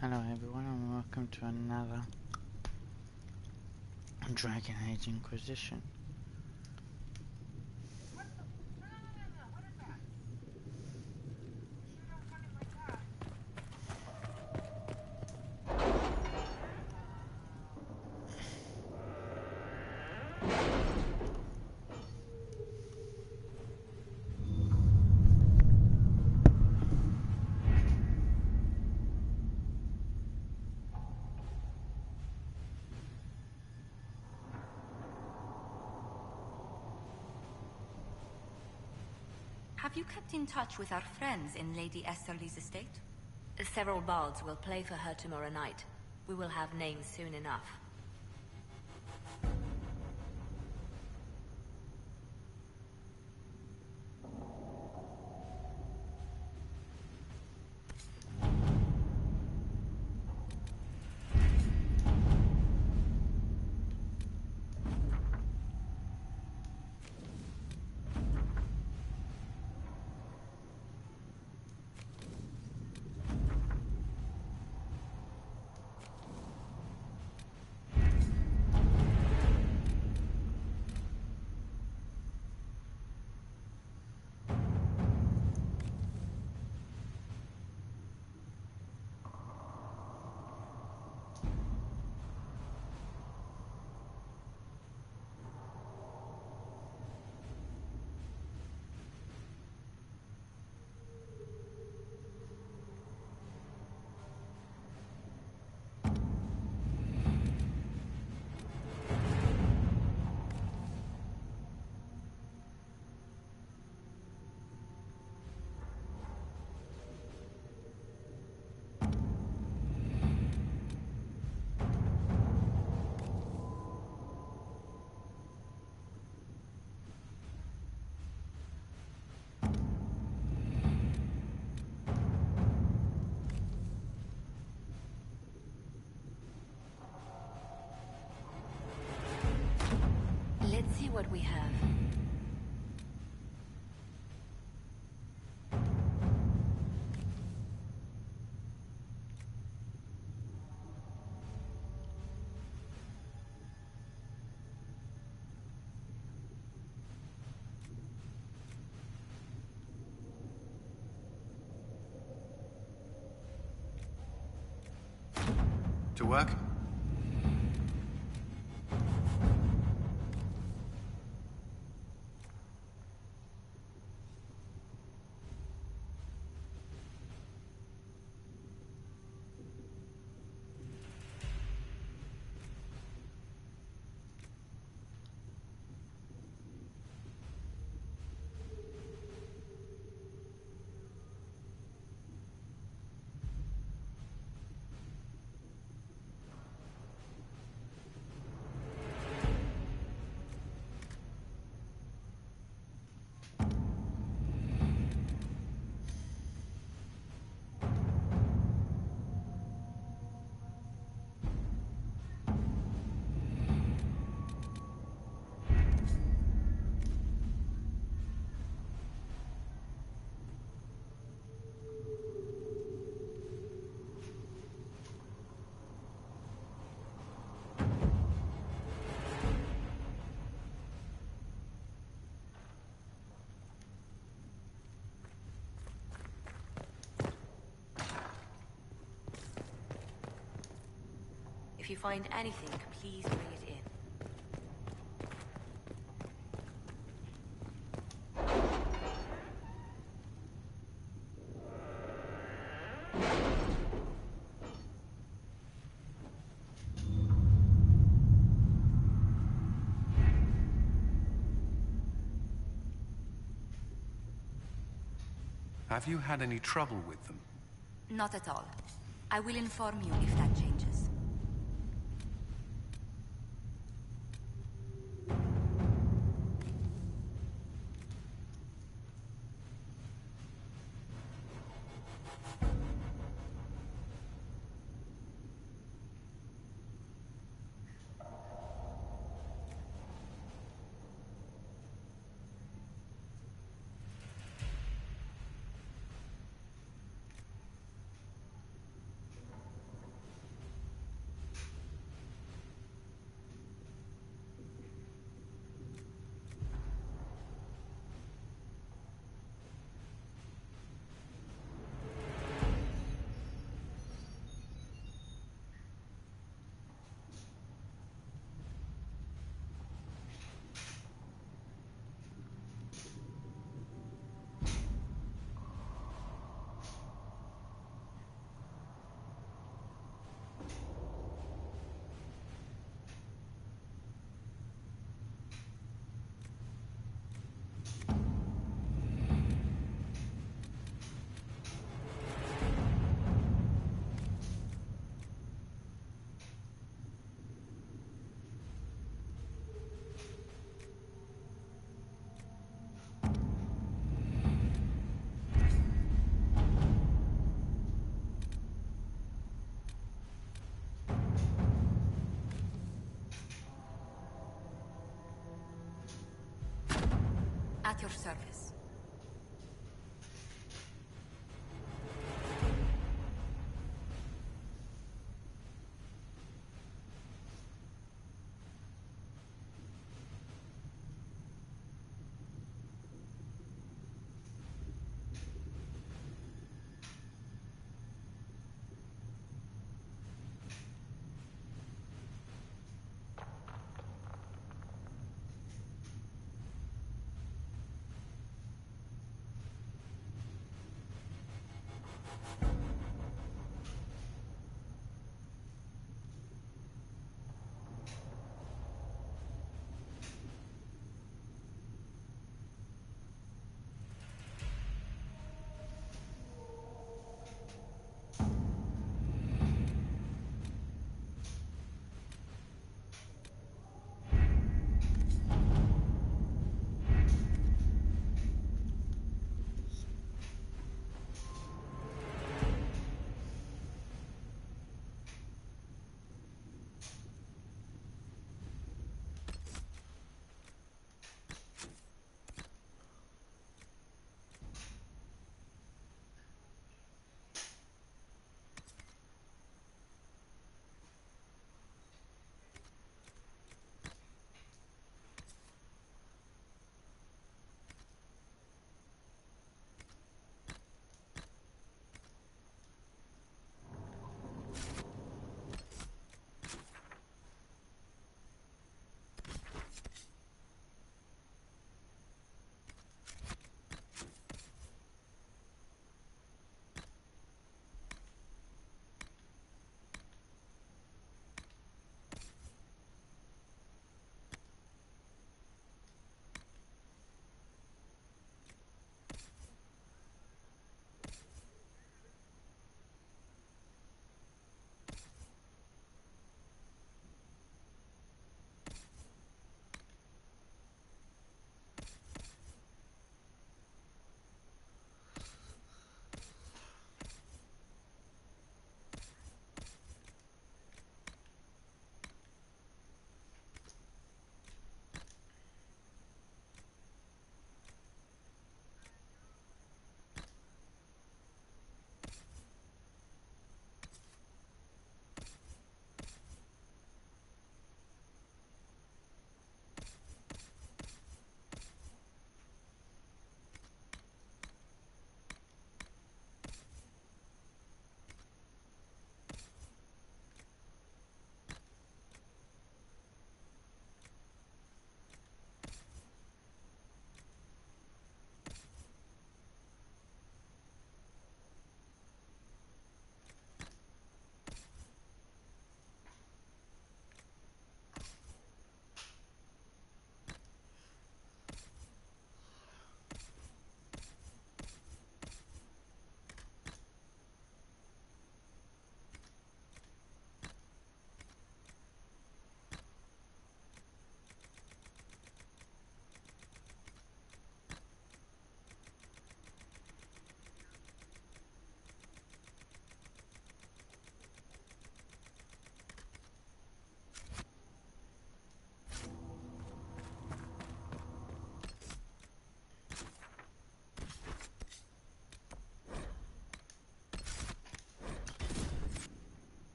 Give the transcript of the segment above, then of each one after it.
Hello everyone and welcome to another Dragon Age Inquisition. Have you kept in touch with our friends in Lady Esterly's estate? Several bards will play for her tomorrow night. We will have names soon enough. Let's see what we have. To work? If you find anything, please bring it in. Have you had any trouble with them? Not at all. I will inform you if that changes. surface.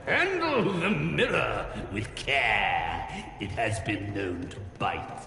Handle the mirror with care. It has been known to bite.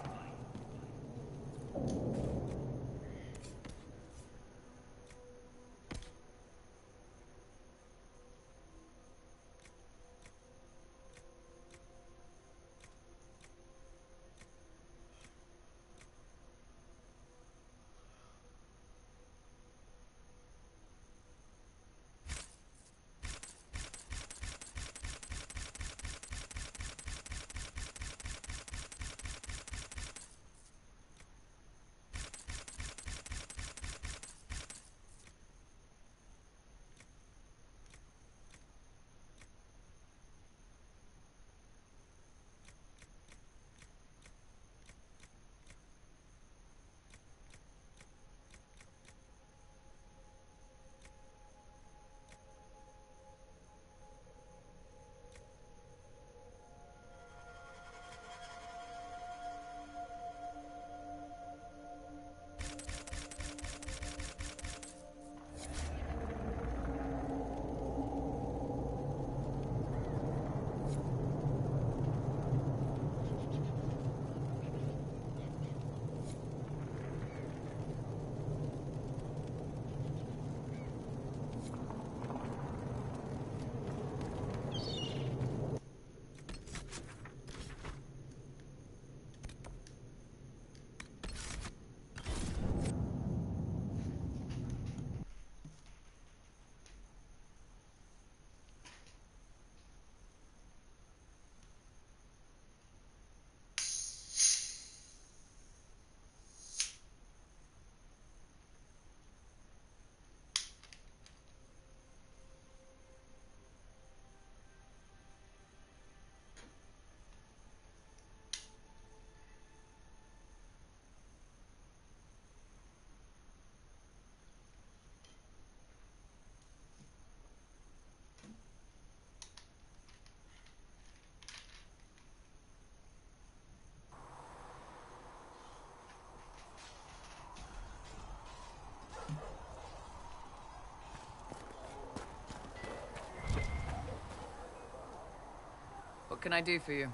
What can I do for you?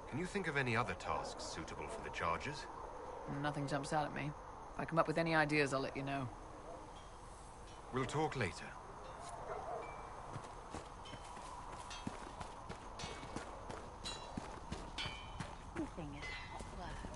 Can you think of any other tasks suitable for the charges? Nothing jumps out at me. If I come up with any ideas, I'll let you know. We'll talk later. Everything is hot work.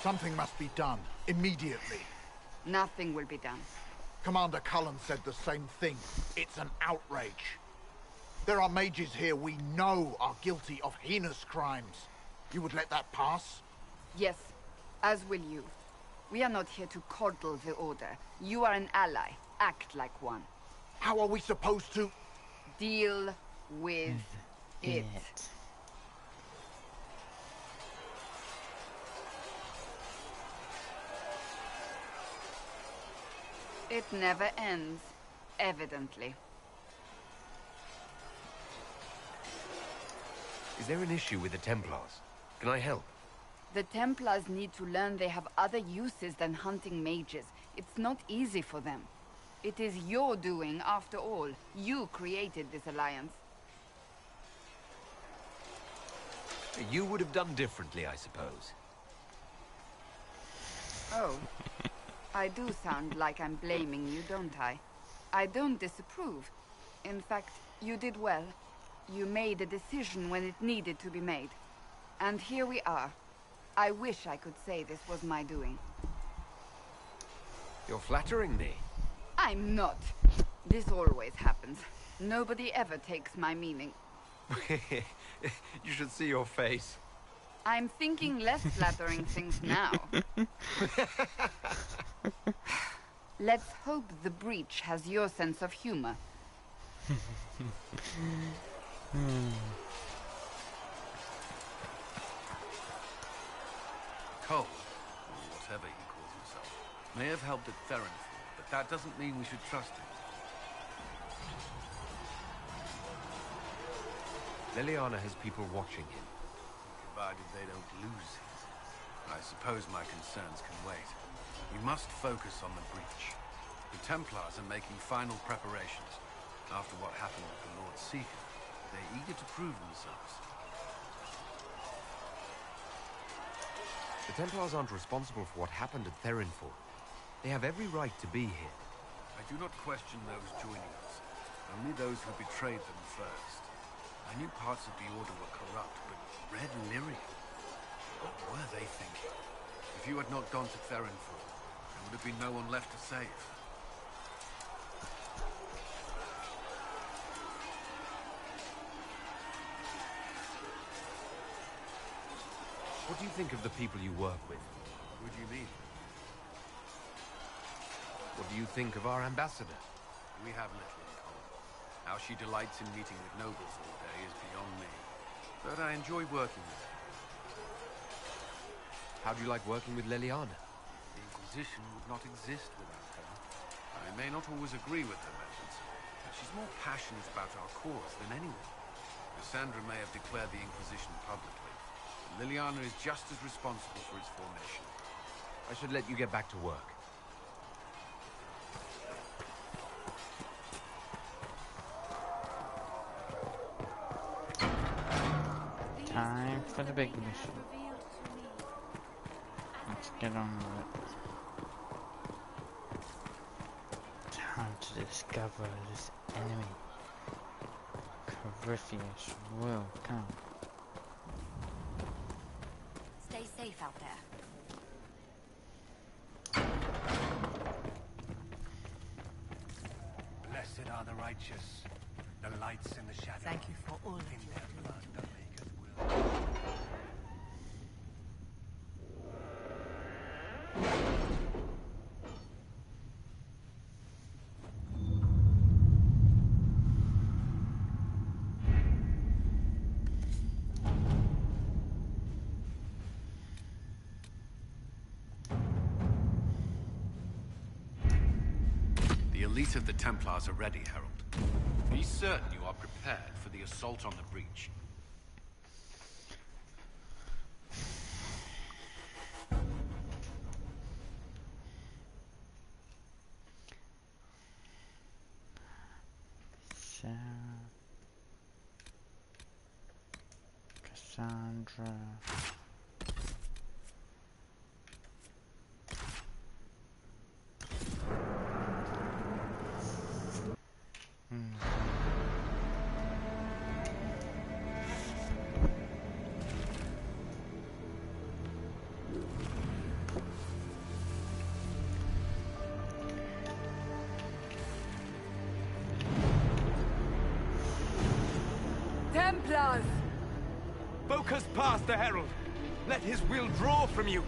Something must be done, immediately. Nothing will be done. Commander Cullen said the same thing. It's an outrage. There are mages here we know are guilty of heinous crimes. You would let that pass? Yes, as will you. We are not here to coddle the Order. You are an ally. Act like one. How are we supposed to... Deal with it. It never ends, evidently. Is there an issue with the Templars? Can I help? The Templars need to learn they have other uses than hunting mages. It's not easy for them. It is your doing, after all. You created this alliance. You would have done differently, I suppose. Oh. I do sound like I'm blaming you, don't I? I don't disapprove. In fact, you did well. You made a decision when it needed to be made. And here we are. I wish I could say this was my doing. You're flattering me. I'm not. This always happens. Nobody ever takes my meaning. You should see your face. I'm thinking less flattering things now. Let's hope the breach has your sense of humor. Cole, or whatever he calls himself, may have helped at Therenfall, but that doesn't mean we should trust him. Leliana has people watching him. Provided they don't lose him. I suppose my concerns can wait. We must focus on the breach. The Templars are making final preparations. After what happened with the Lord Seeker, they're eager to prove themselves. The Templars aren't responsible for what happened at Therenfall. They have every right to be here. I do not question those joining us. Only those who betrayed them first. I knew parts of the Order were corrupt, but Red Lyrium? What were they thinking? If you had not gone to Therenfall, there would have been no one left to save. What do you think of the people you work with? What do you mean? What do you think of our ambassador? We have little in common. How she delights in meeting with nobles all day is beyond me. But I enjoy working with her. How do you like working with Leliana? The Inquisition would not exist without her. I may not always agree with her methods, but she's more passionate about our cause than anyone. Cassandra may have declared the Inquisition publicly, but Leliana is just as responsible for its formation. I should let you get back to work. Time for the big mission. Let's get on with it. Time to discover this enemy. Corypheus will come. Stay safe out there. Blessed are the righteous, the lights in the shadow. Thank you for all that in you their have blood done. the maker's will. The elite of the Templars are ready, Herald. Be certain you are prepared for the assault on the breach. Cassandra. Walk us past the Herald. Let his will draw from you.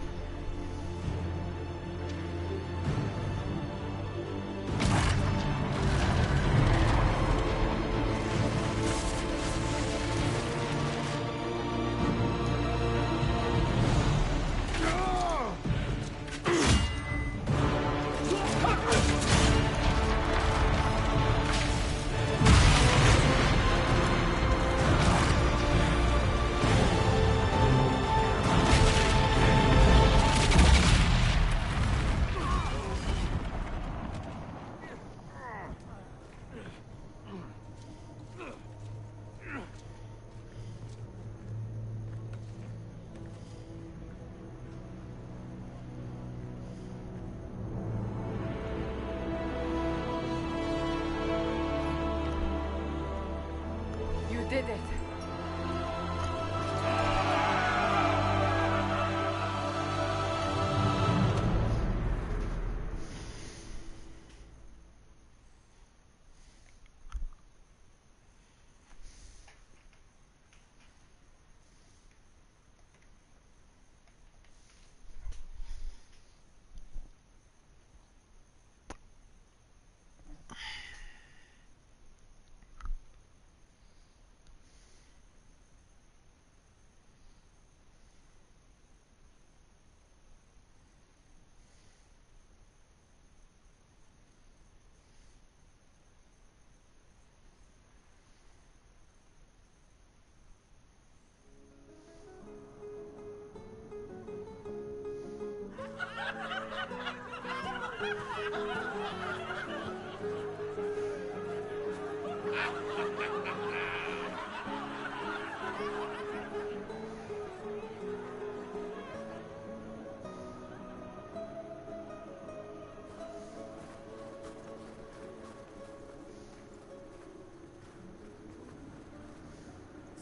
Did it.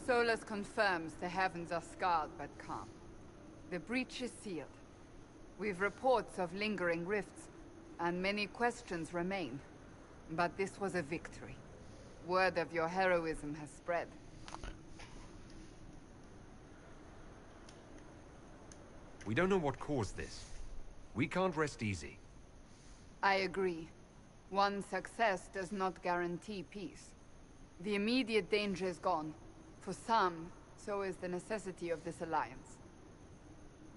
Solus confirms the heavens are scarred but calm. The breach is sealed. We've reports of lingering rifts, and many questions remain. But this was a victory. Word of your heroism has spread. We don't know what caused this. We can't rest easy. I agree. One success does not guarantee peace. The immediate danger is gone. For some, so is the necessity of this alliance.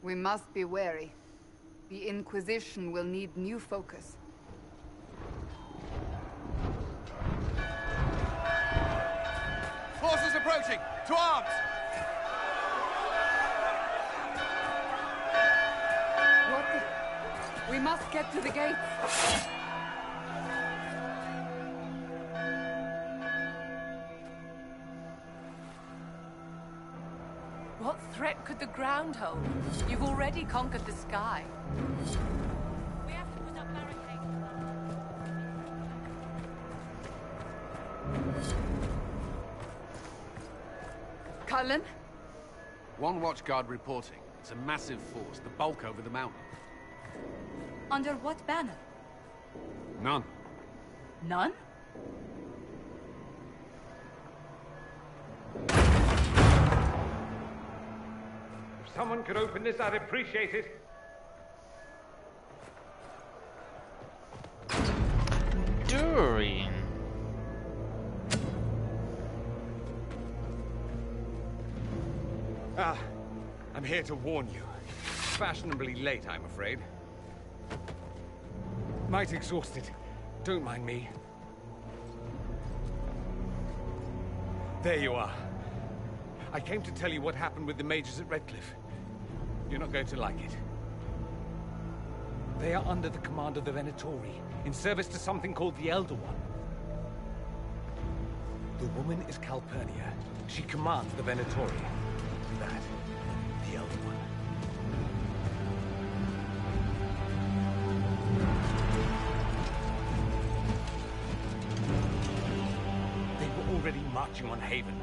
We must be wary. The Inquisition will need new focus. Forces approaching! To arms! What the... We must get to the gates! What threat could the ground hold? You've already conquered the sky. We have to put up barricades. Cullen? One watchguard reporting. It's a massive force, the bulk over the mountain. Under what banner? None. None? If someone could open this, I'd appreciate it. Durian. I'm here to warn you. Fashionably late, I'm afraid. Might exhausted. Don't mind me. There you are. I came to tell you what happened with the mages at Redcliffe. You're not going to like it. They are under the command of the Venatori, in service to something called the Elder One. The woman is Calpurnia. She commands the Venatori. That, the Elder One. They were already marching on Haven.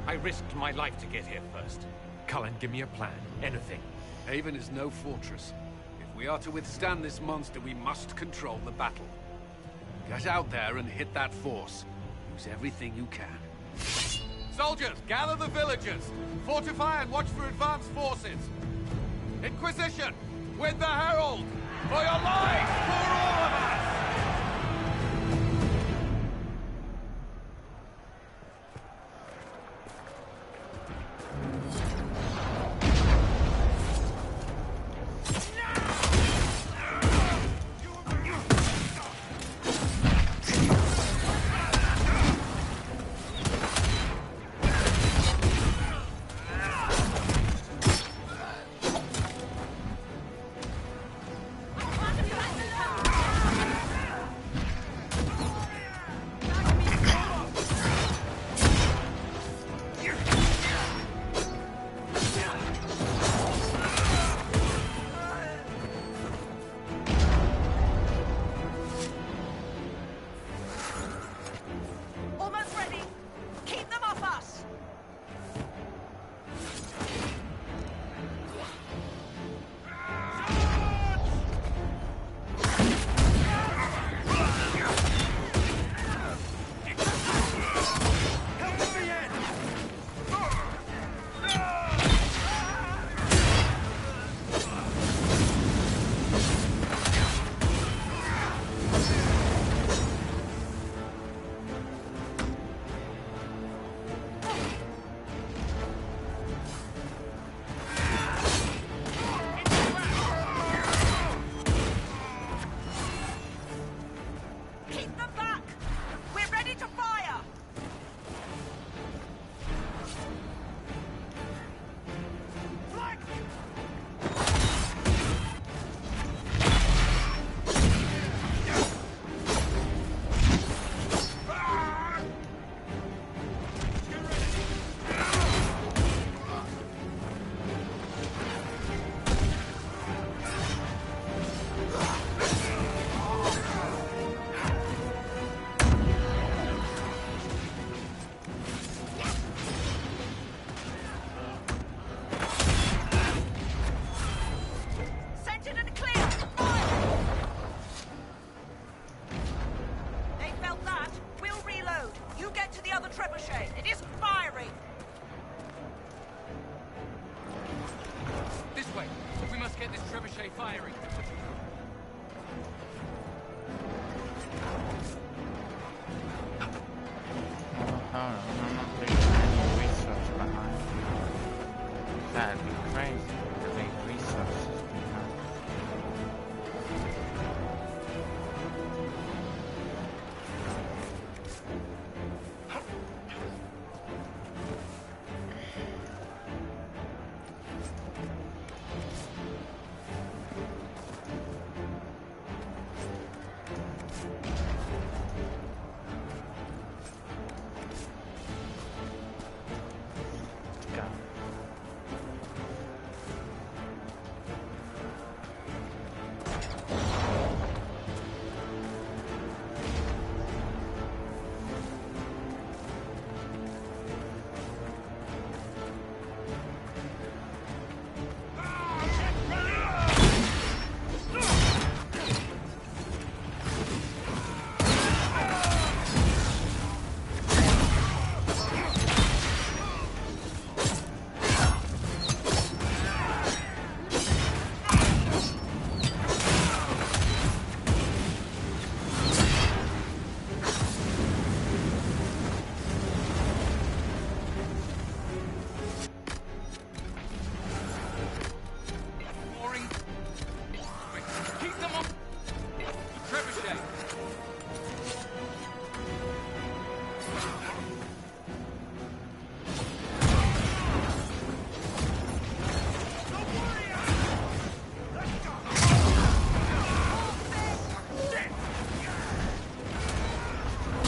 I risked my life to get here first. Cullen, give me a plan. Anything. Haven is no fortress. If we are to withstand this monster, we must control the battle. Get out there and hit that force. Use everything you can. Soldiers, gather the villagers. Fortify and watch for advanced forces. Inquisition, with the Herald! For your lives, for all of us!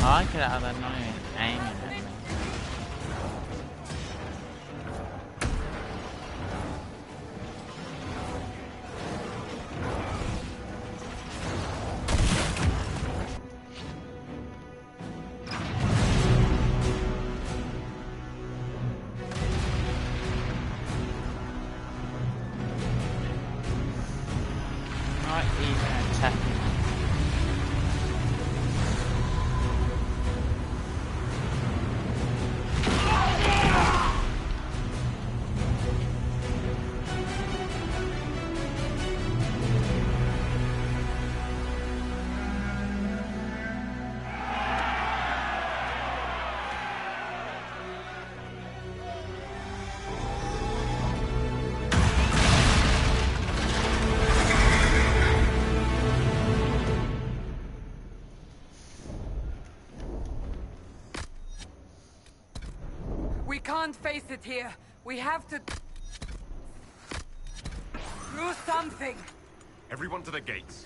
I like it how they're not even aiming at me. Not even attacking. can't face it here. We have to... do something! Everyone to the gates.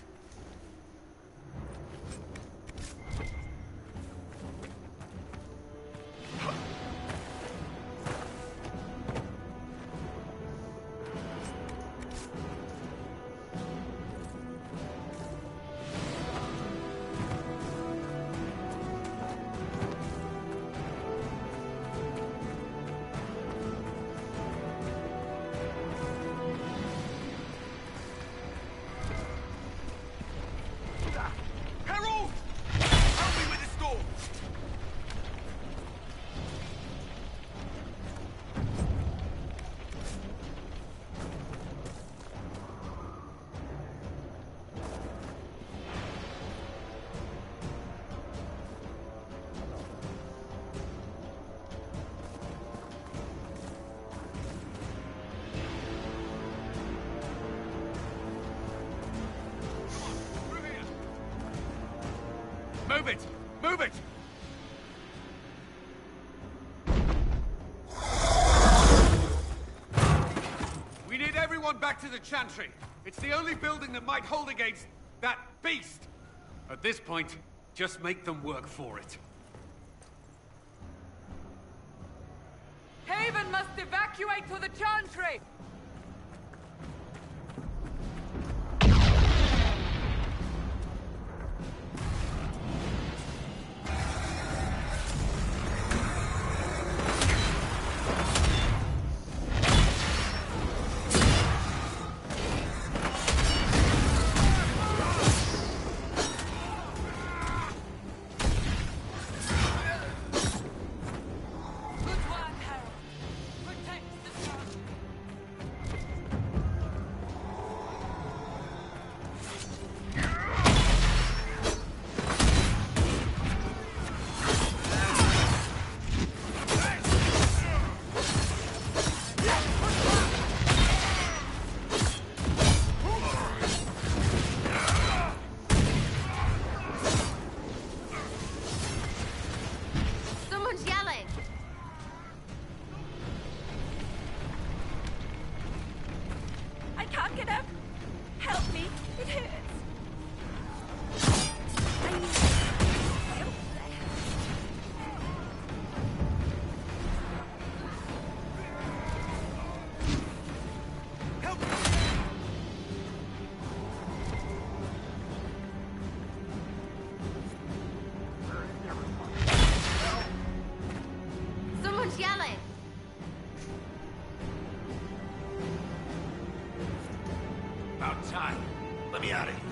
Move it! Move it! We need everyone back to the Chantry. It's the only building that might hold against that beast. At this point, just make them work for it. Haven must evacuate to the Chantry! About time. Let me out of here.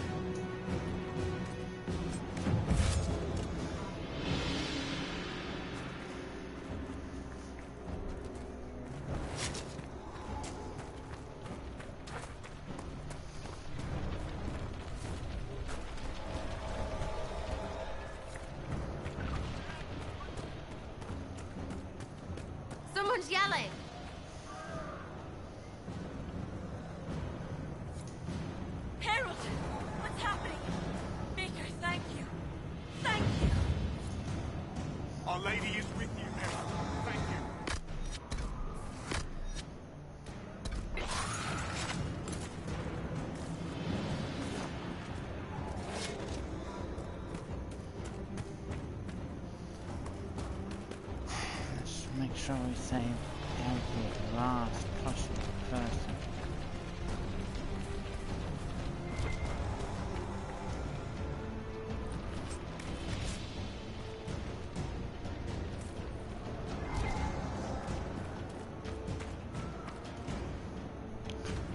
Someone's yelling. Harold! What's happening? Baker, thank you. Thank you. Our Lady is with you, Mary. Thank you. Let's make sure we save every last possible person.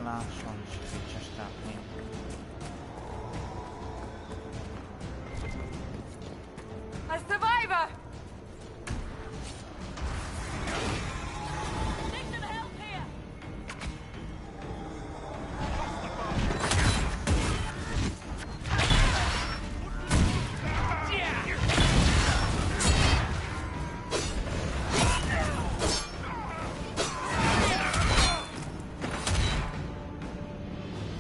Last one should be just up here. A survivor! Need some help here!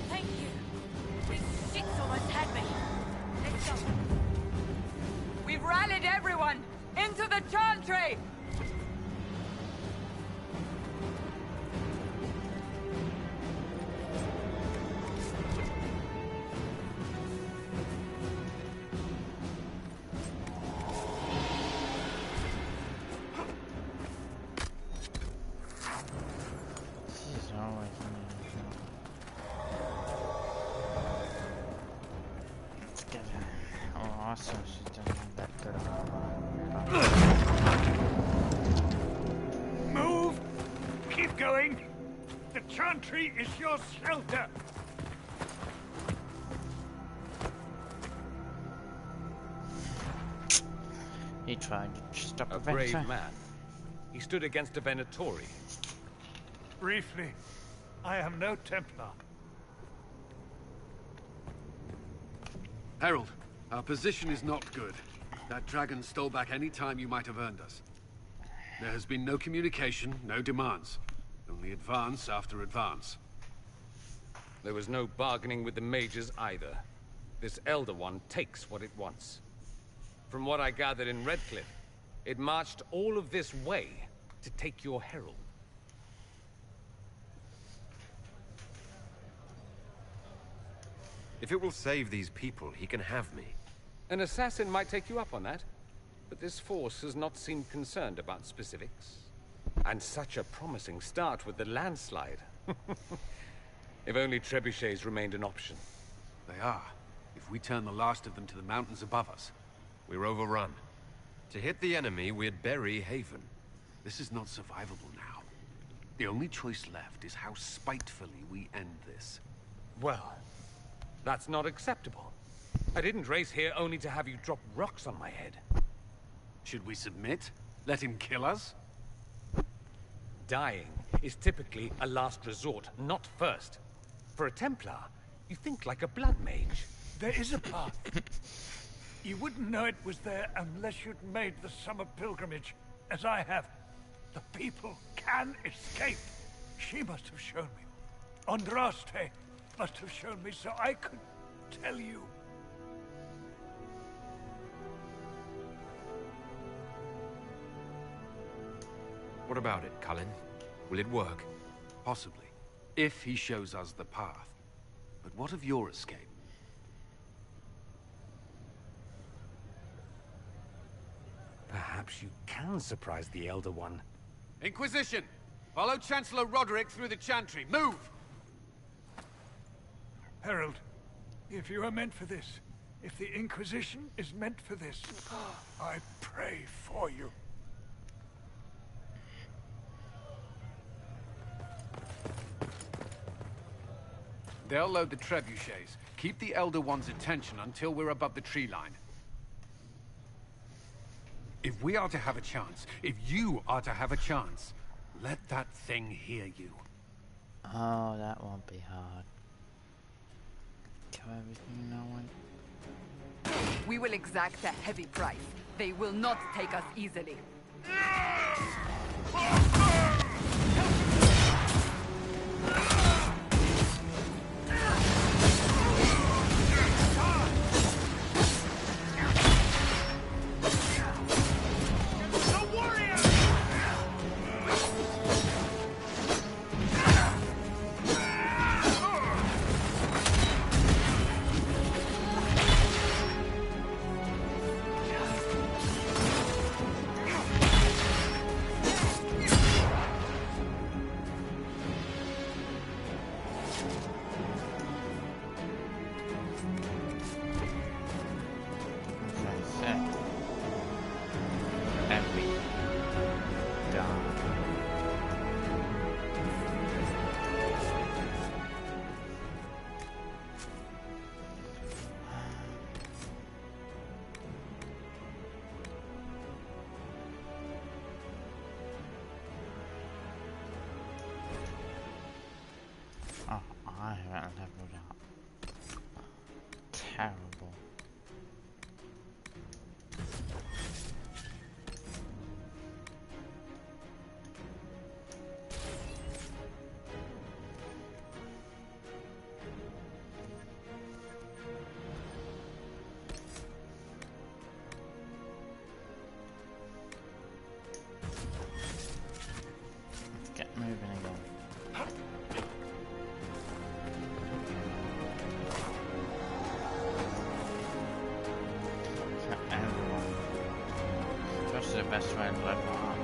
Thank you. This Also, she doesn't have that good of a Move! Keep going! The chantry is your shelter! He tried to stop A a brave Venator. man. He stood against a Venatori. Briefly, I am no Templar. Herald, our position is not good. That dragon stole back any time you might have earned us. There has been no communication, no demands. Only advance after advance. There was no bargaining with the mages either. This Elder One takes what it wants. From what I gathered in Redcliffe, it marched all of this way to take your herald. If it will save these people, he can have me. An assassin might take you up on that, but this force has not seemed concerned about specifics. And such a promising start with the landslide. If only trebuchets remained an option. They are. If we turn the last of them to the mountains above us. We're overrun. To hit the enemy, we'd bury Haven. This is not survivable now. The only choice left is how spitefully we end this. Well, that's not acceptable. I didn't race here only to have you drop rocks on my head. Should we submit? Let him kill us? Dying is typically a last resort, not first. For a Templar, you think like a blood mage. There is a path. You wouldn't know it was there unless you'd made the summer pilgrimage, as I have. The people can escape. She must have shown me. Andraste must have shown me so I could tell you. What about it, Cullen? Will it work? Possibly. If he shows us the path. But what of your escape? Perhaps you can surprise the Elder One. Inquisition! Follow Chancellor Roderick through the Chantry. Move! Herald, if you are meant for this, if the Inquisition is meant for this, I pray for you. They'll load the trebuchets. Keep the Elder One's attention until we're above the tree line. If we are to have a chance, if you are to have a chance, let that thing hear you. Oh, that won't be hard. Kill everything no one. We will exact a heavy price. They will not take us easily. Oh, I haven't leveled up. Terrible. Let's get moving again. The best way to level up.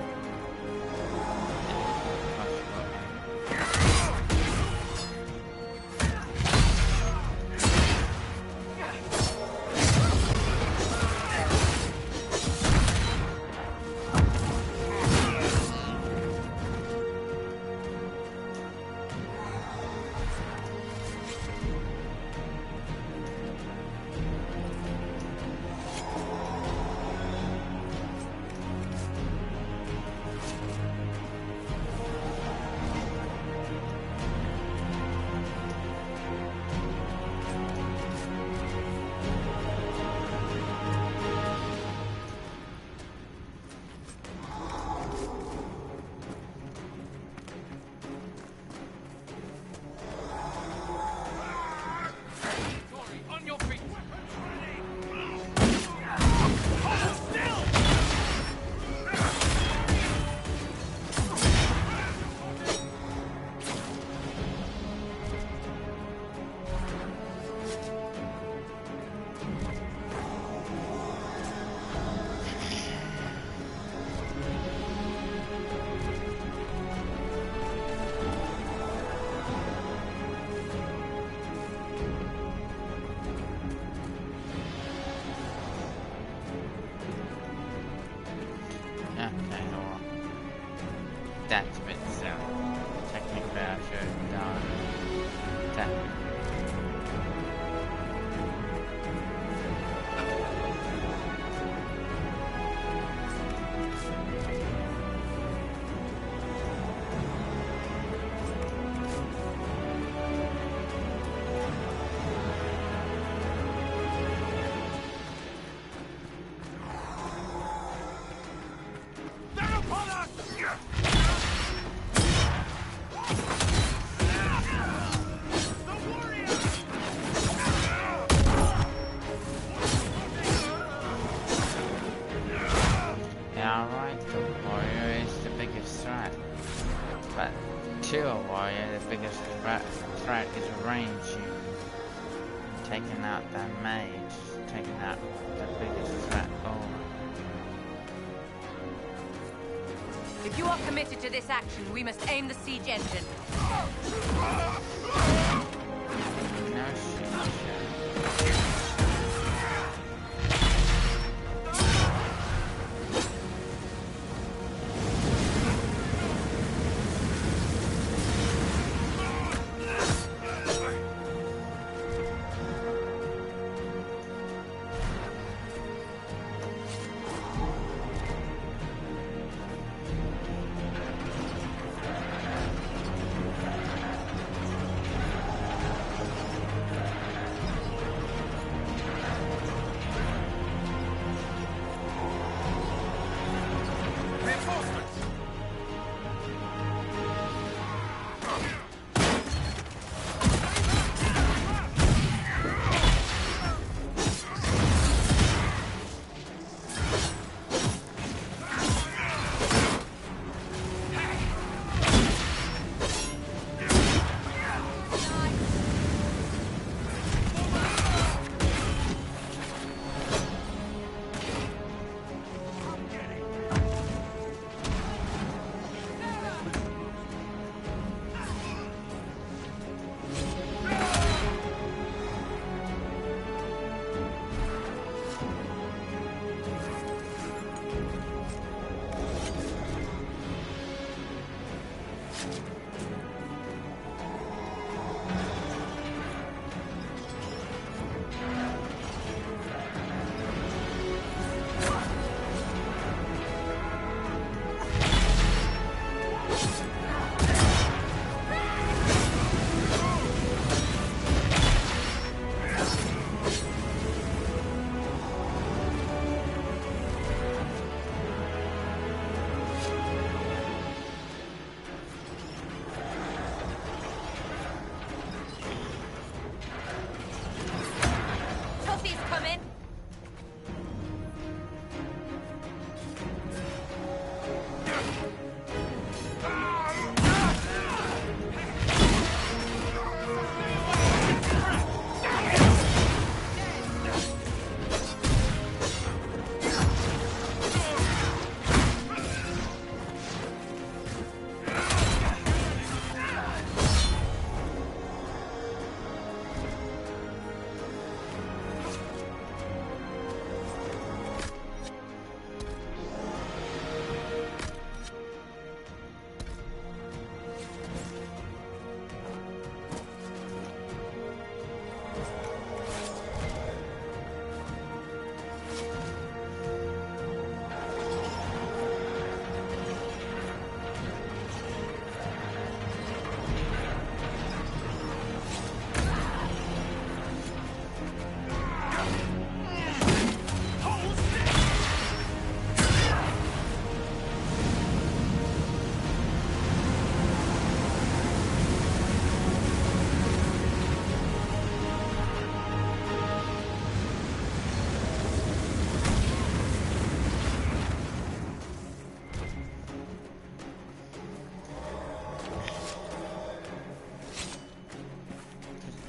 That's a bit silly. Technically, I should have done that. Threat is ranging, taking out that mage, taking out the biggest threat. Oh. If you are committed to this action, we must aim the siege engine. No shit.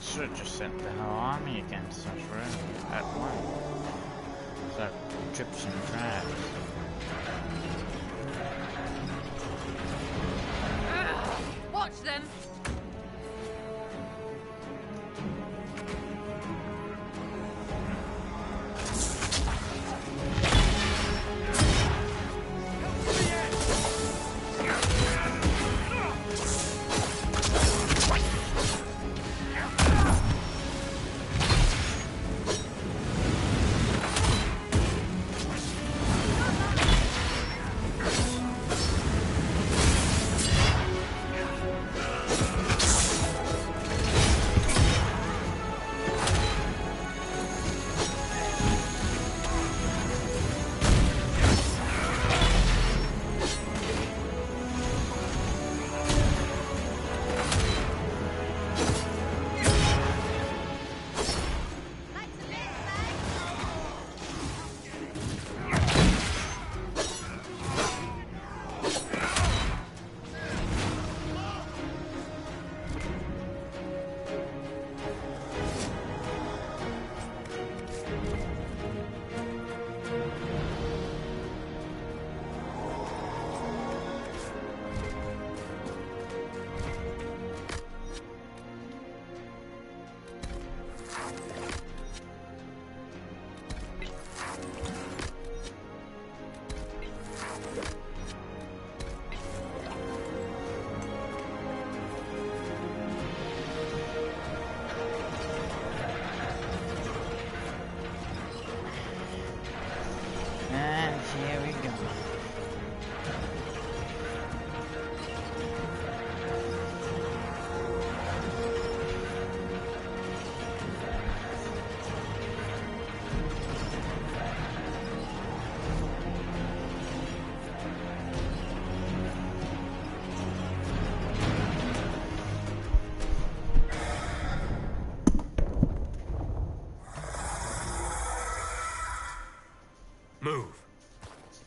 Should have just sent the whole army against us really at once. So trips and traps. Watch them!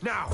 Now!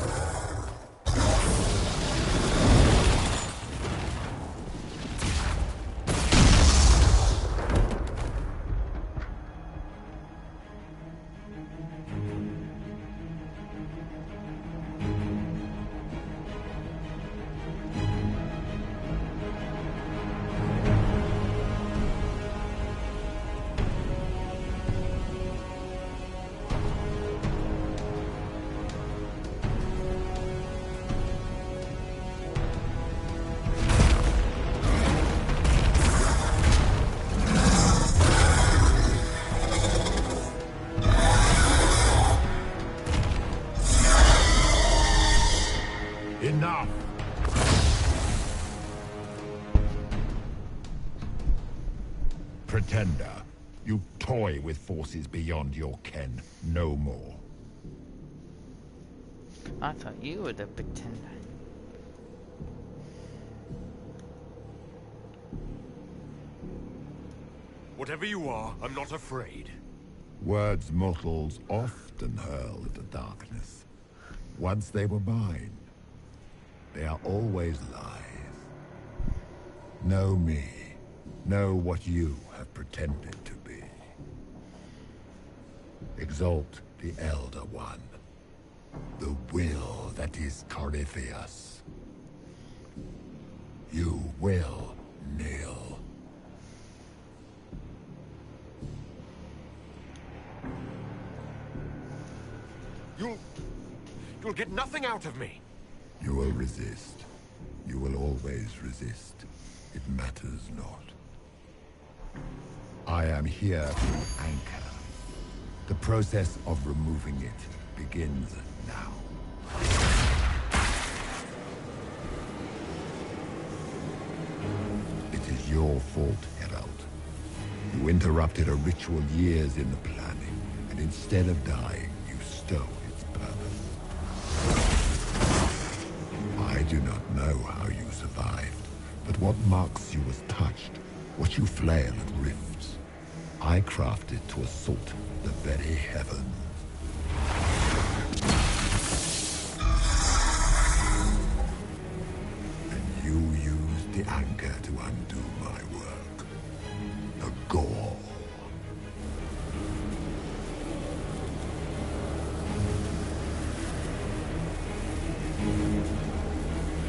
Enough! Pretender, you toy with forces beyond your ken, no more. I thought you were the pretender. Whatever you are, I'm not afraid. Words mortals often hurl at the darkness. Once they were mine. They are always lies. Know me. Know what you have pretended to be. Exalt the Elder One. The will that is Corypheus. You will kneel. You'll get nothing out of me. You will resist. You will always resist. It matters not. I am here to anchor. The process of removing it begins now. It is your fault, Herald. You interrupted a ritual years in the planning, and instead of dying, you stole its purpose. I do not know how you survived, but what marks you as touched, what you flail at rifts, I crafted to assault the very heavens. And you used the anchor to undo my work. The gore.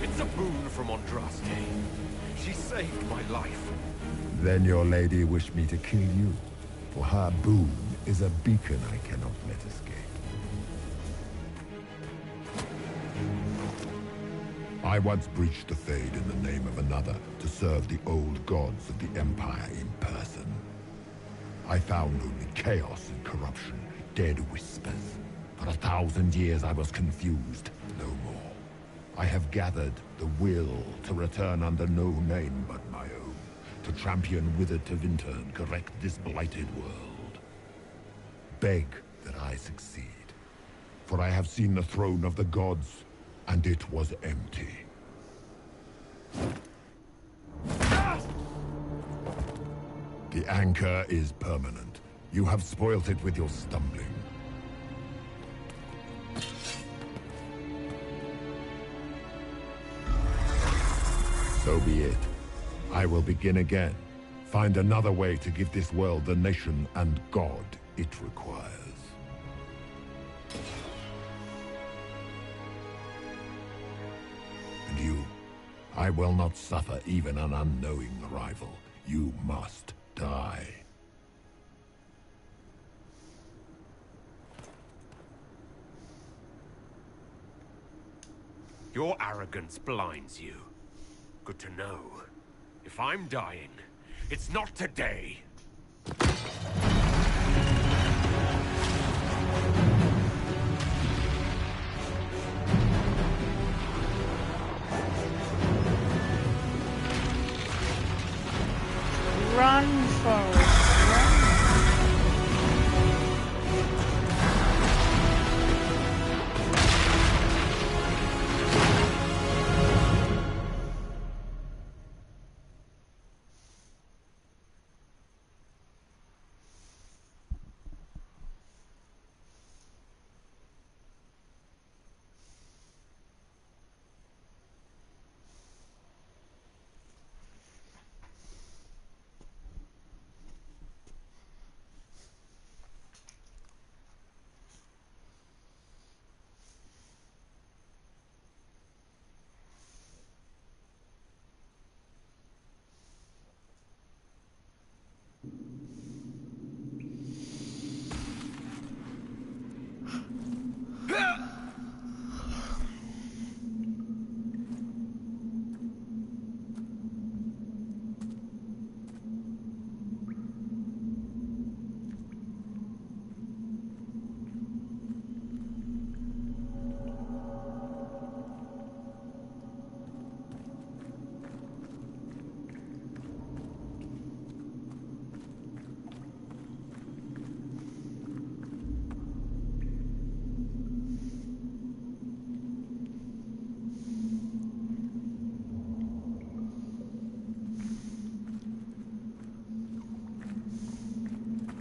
It's a boon from Andraste. She saved my life. Then your lady wished me to kill you, for her boon is a beacon I cannot let escape. I once breached the Fade in the name of another to serve the old gods of the Empire in person. I found only chaos and corruption, dead whispers. For 1,000 years I was confused, no more. I have gathered the will to return under no name but my own, to champion Withered to Winter and correct this blighted world. Beg that I succeed, for I have seen the throne of the gods, and it was empty. The anchor is permanent. You have spoilt it with your stumbling. So be it. I will begin again. Find another way to give this world the nation and God it requires. And you, I will not suffer even an unknowing rival. You must die. Your arrogance blinds you. Good to know. If I'm dying, it's not today. Run, Forrest,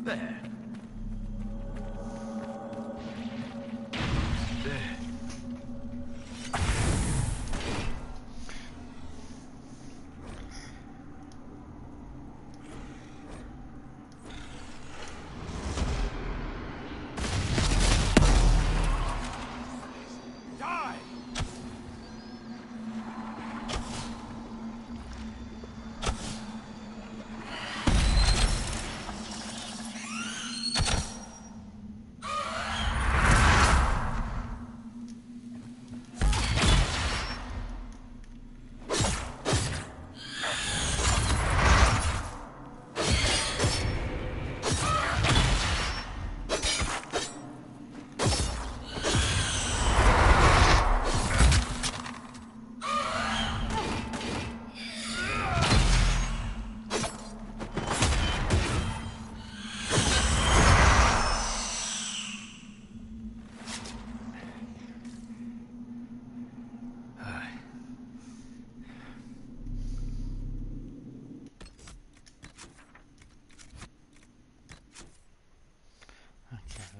There. There.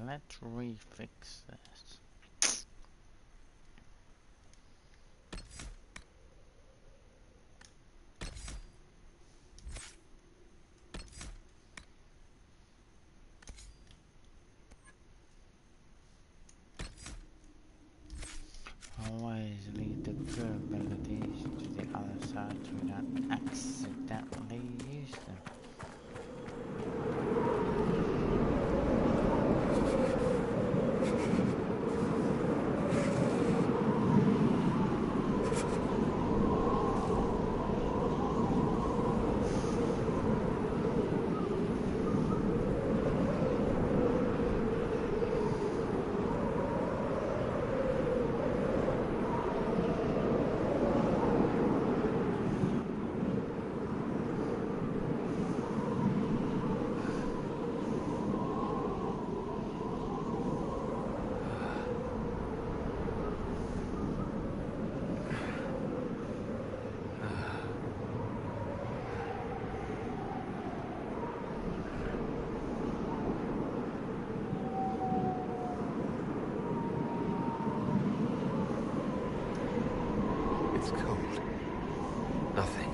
Let's refix this. Always leave the good abilities to the other side so we don't accidentally use them. It's cold. Nothing.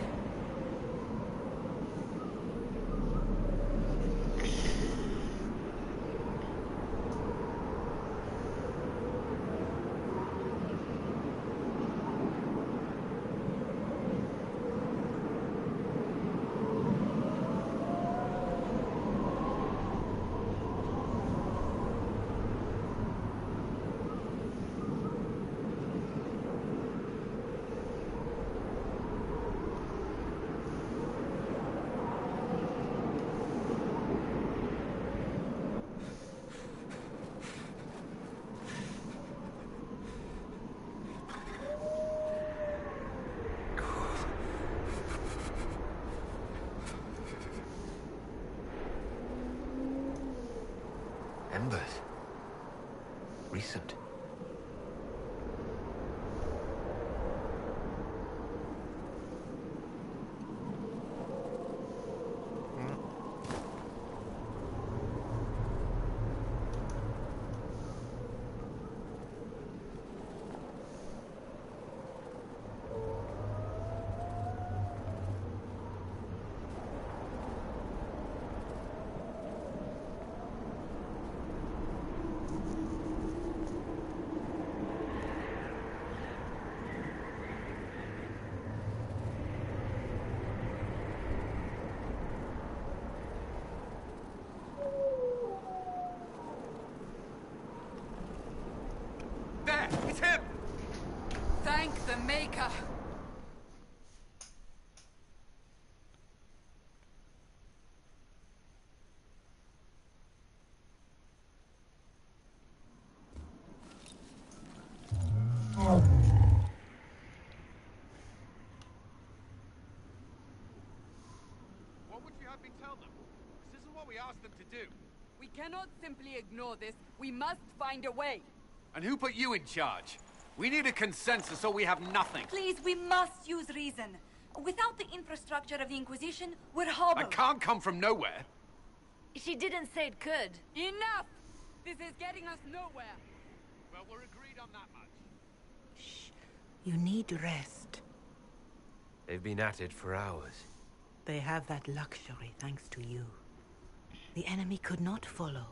Embers. Recent. It's him! Thank the Maker! What would you have me tell them? This isn't what we asked them to do. We cannot simply ignore this. We must find a way. And who put you in charge? We need a consensus or we have nothing. Please, we must use reason. Without the infrastructure of the Inquisition, we're hobbled. I can't come from nowhere. She didn't say it could. Enough! This is getting us nowhere. Well, we're agreed on that much. Shh. You need rest. They've been at it for hours. They have that luxury thanks to you. The enemy could not follow,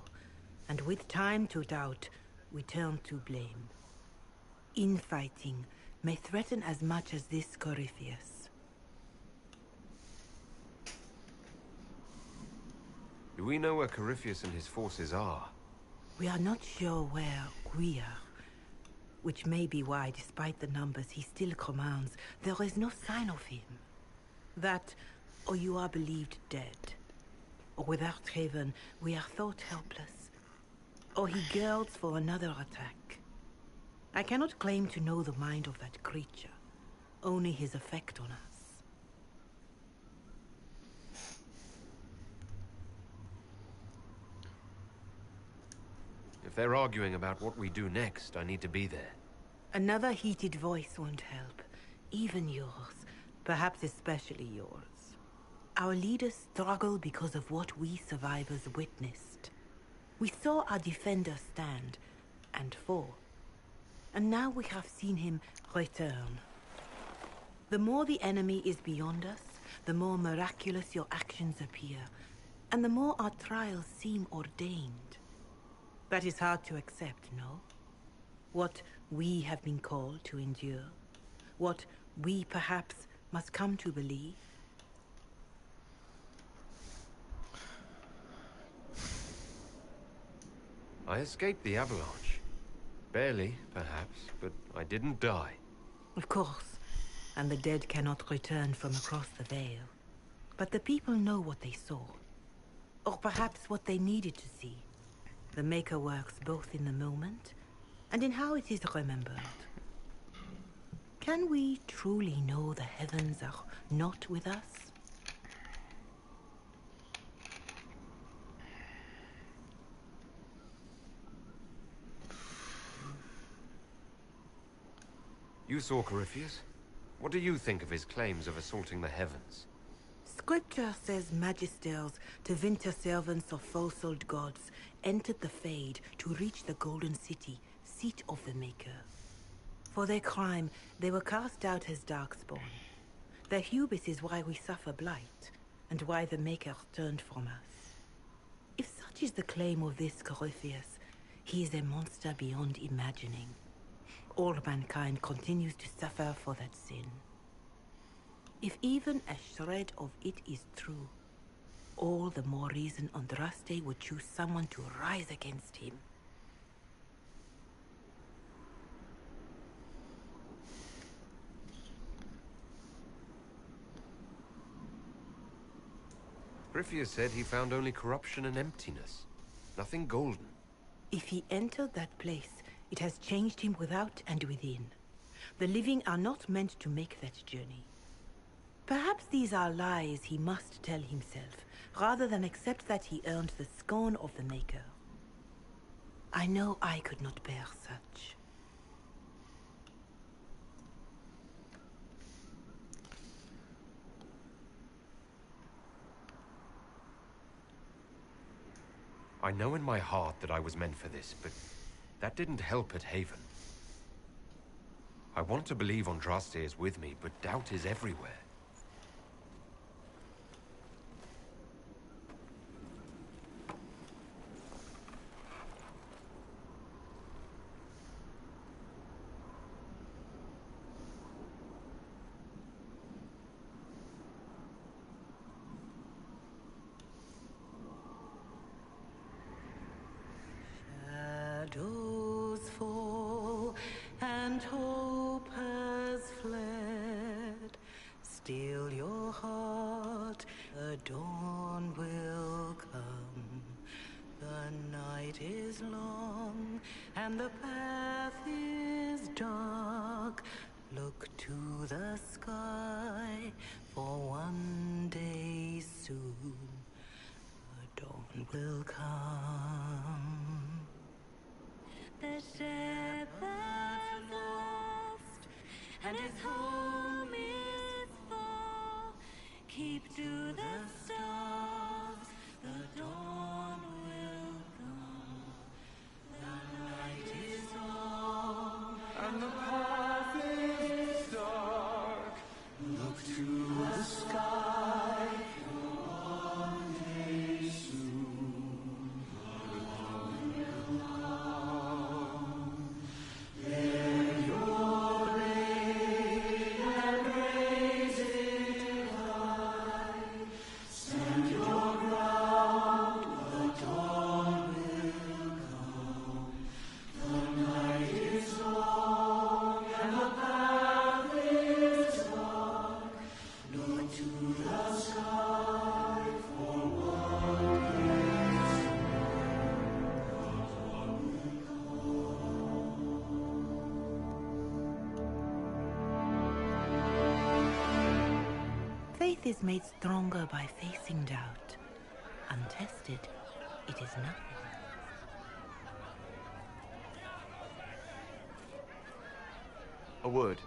and with time to doubt, we turn to blame. Infighting may threaten as much as this Corypheus. Do we know where Corypheus and his forces are? We are not sure where we are, which may be why, despite the numbers he still commands, there is no sign of him. That, or you are believed dead. Or without Haven, we are thought helpless. Or he girds for another attack. I cannot claim to know the mind of that creature, only his effect on us. If they're arguing about what we do next, I need to be there. Another heated voice won't help. Even yours. Perhaps especially yours. Our leaders struggle because of what we survivors witnessed. We saw our defender stand and fall. And now we have seen him return. The more the enemy is beyond us, the more miraculous your actions appear, and the more our trials seem ordained. That is hard to accept, no? What we have been called to endure, what we perhaps must come to believe. I escaped the avalanche. Barely, perhaps, but I didn't die. Of course, and the dead cannot return from across the veil. But the people know what they saw, or perhaps what they needed to see. The Maker works both in the moment and in how it is remembered. Can we truly know the heavens are not with us? You saw Corypheus? What do you think of his claims of assaulting the heavens? Scripture says magisters, the winter servants of false-souled gods, entered the Fade to reach the Golden City, seat of the Maker. For their crime, they were cast out as darkspawn. Their hubris is why we suffer blight, and why the Maker turned from us. If such is the claim of this Corypheus, he is a monster beyond imagining. All mankind continues to suffer for that sin. If even a shred of it is true, all the more reason Andraste would choose someone to rise against him. Corypheus said he found only corruption and emptiness. Nothing golden. If he entered that place, it has changed him without and within. The living are not meant to make that journey. Perhaps these are lies he must tell himself, rather than accept that he earned the scorn of the Maker. I know I could not bear such. I know in my heart that I was meant for this, but that didn't help at Haven. I want to believe Andraste is with me, but doubt is everywhere. Shadows fall and hope has fled. Still your heart, the dawn will come. The night is long and the path is dark. Look to the sky, for one day soon the dawn will come. The shepherd lost, and his home is far. Keep to the stars, the dawn is made stronger by facing doubt. Untested, it is nothing. A word.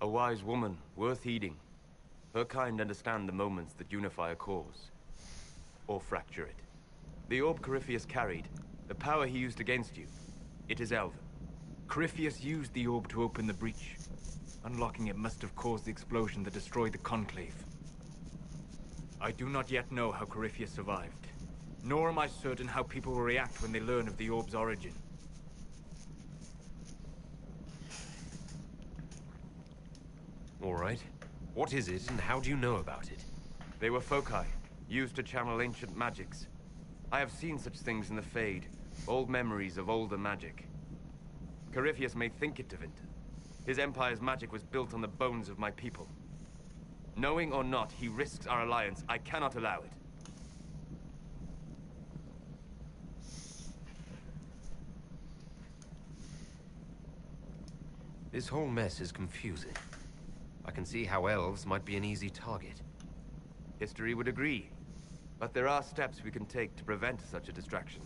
A wise woman, worth heeding. Her kind understand the moments that unify a cause. Or fracture it. The orb Corypheus carried, the power he used against you, it is Elven. Corypheus used the orb to open the breach. Unlocking it must have caused the explosion that destroyed the Conclave. I do not yet know how Corypheus survived, nor am I certain how people will react when they learn of the orb's origin. All right. What is it, and how do you know about it? They were foci, used to channel ancient magics. I have seen such things in the Fade, old memories of older magic. Corypheus may think it Tevinter. His empire's magic was built on the bones of my people. Knowing or not, he risks our alliance. I cannot allow it. This whole mess is confusing. I can see how elves might be an easy target. History would agree. But there are steps we can take to prevent such a distraction.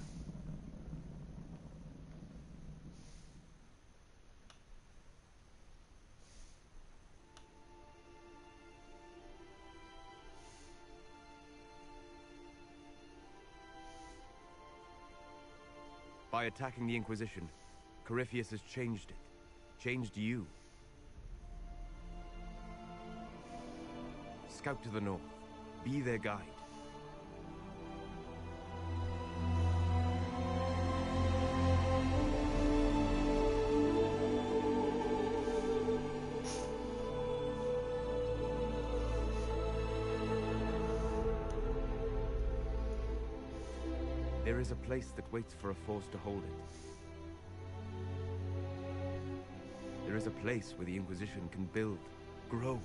By attacking the Inquisition, Corypheus has changed it. Changed you. Scout to the north. Be their guide. There is a place that waits for a force to hold it. There is a place where the Inquisition can build, grow.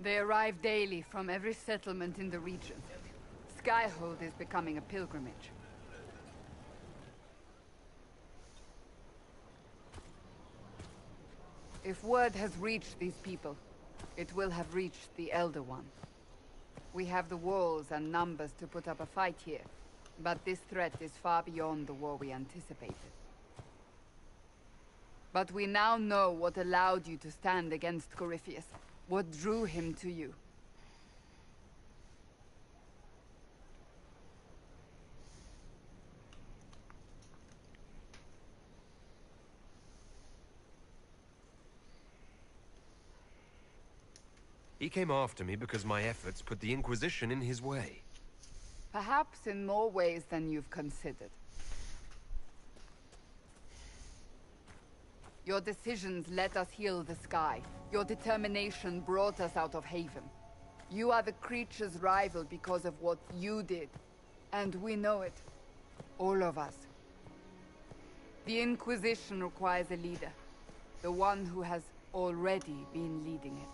They arrive daily from every settlement in the region. Skyhold is becoming a pilgrimage. If word has reached these people, it will have reached the Elder One. We have the walls and numbers to put up a fight here, but this threat is far beyond the war we anticipated. But we now know what allowed you to stand against Corypheus. What drew him to you? He came after me because my efforts put the Inquisition in his way. Perhaps in more ways than you've considered. Your decisions let us heal the sky. Your determination brought us out of Haven. You are the creature's rival because of what you did. And we know it. All of us. The Inquisition requires a leader. The one who has already been leading it.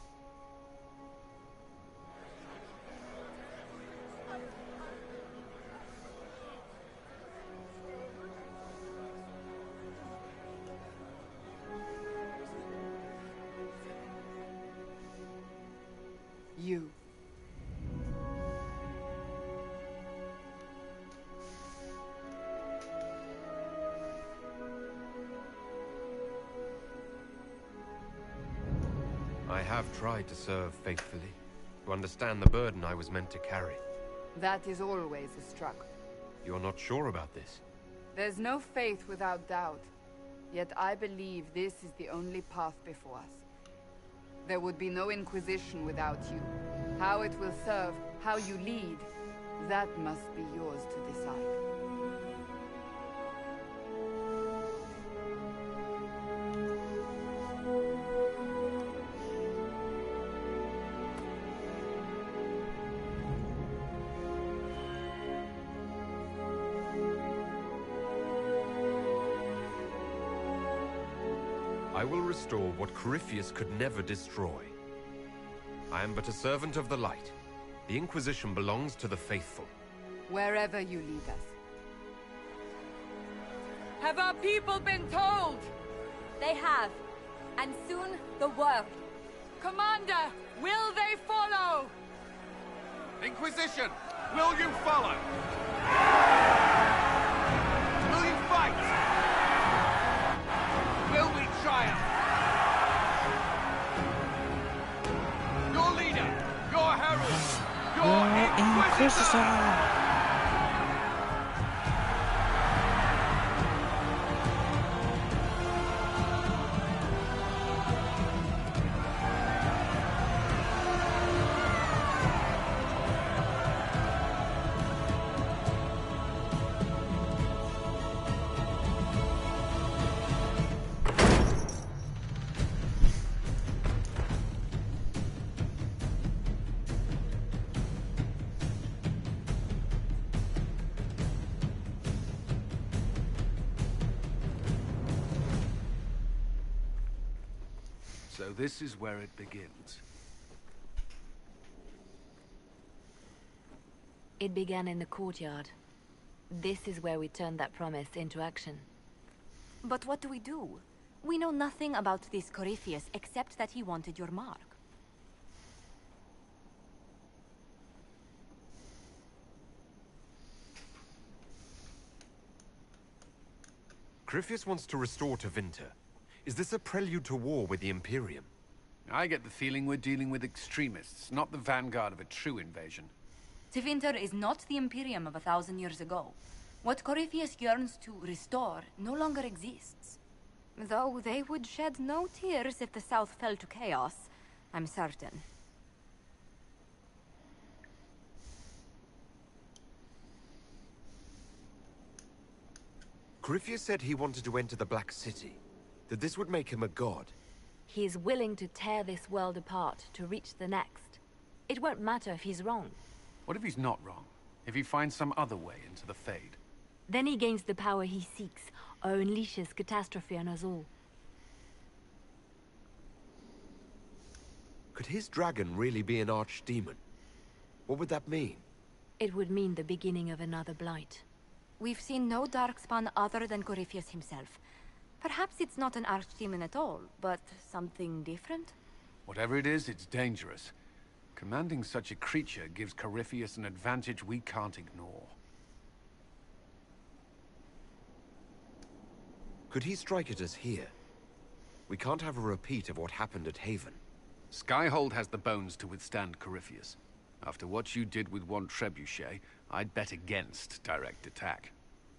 You. I have tried to serve faithfully, to understand the burden I was meant to carry. That is always a struggle. You're not sure about this? There's no faith without doubt. Yet I believe this is the only path before us. There would be no Inquisition without you. How it will serve, how you lead, that must be yours to decide. I will restore what Corypheus could never destroy. I am but a servant of the light. The Inquisition belongs to the faithful. Wherever you lead us. Have our people been told? They have. And soon, the world. Commander, will they follow? Inquisition, will you follow? Will you fight? Will we triumph? Your leader, your herald, your Inquisitor! So this is where it begins. It began in the courtyard. This is where we turned that promise into action. But what do we do? We know nothing about this Corypheus except that he wanted your mark. Corypheus wants to restore Tevinter. Is this a prelude to war with the Imperium? I get the feeling we're dealing with extremists, not the vanguard of a true invasion. Tevinter is not the Imperium of 1,000 years ago. What Corypheus yearns to restore no longer exists. Though they would shed no tears if the South fell to chaos, I'm certain. Corypheus said he wanted to enter the Black City, that this would make him a god. He is willing to tear this world apart to reach the next. It won't matter if he's wrong. What if he's not wrong? If he finds some other way into the Fade? Then he gains the power he seeks, or unleashes catastrophe on us all. Could his dragon really be an archdemon? What would that mean? It would mean the beginning of another blight. We've seen no darkspawn other than Corypheus himself. Perhaps it's not an archdemon at all, but something different? Whatever it is, it's dangerous. Commanding such a creature gives Corypheus an advantage we can't ignore. Could he strike at us here? We can't have a repeat of what happened at Haven. Skyhold has the bones to withstand Corypheus. After what you did with one trebuchet, I'd bet against direct attack.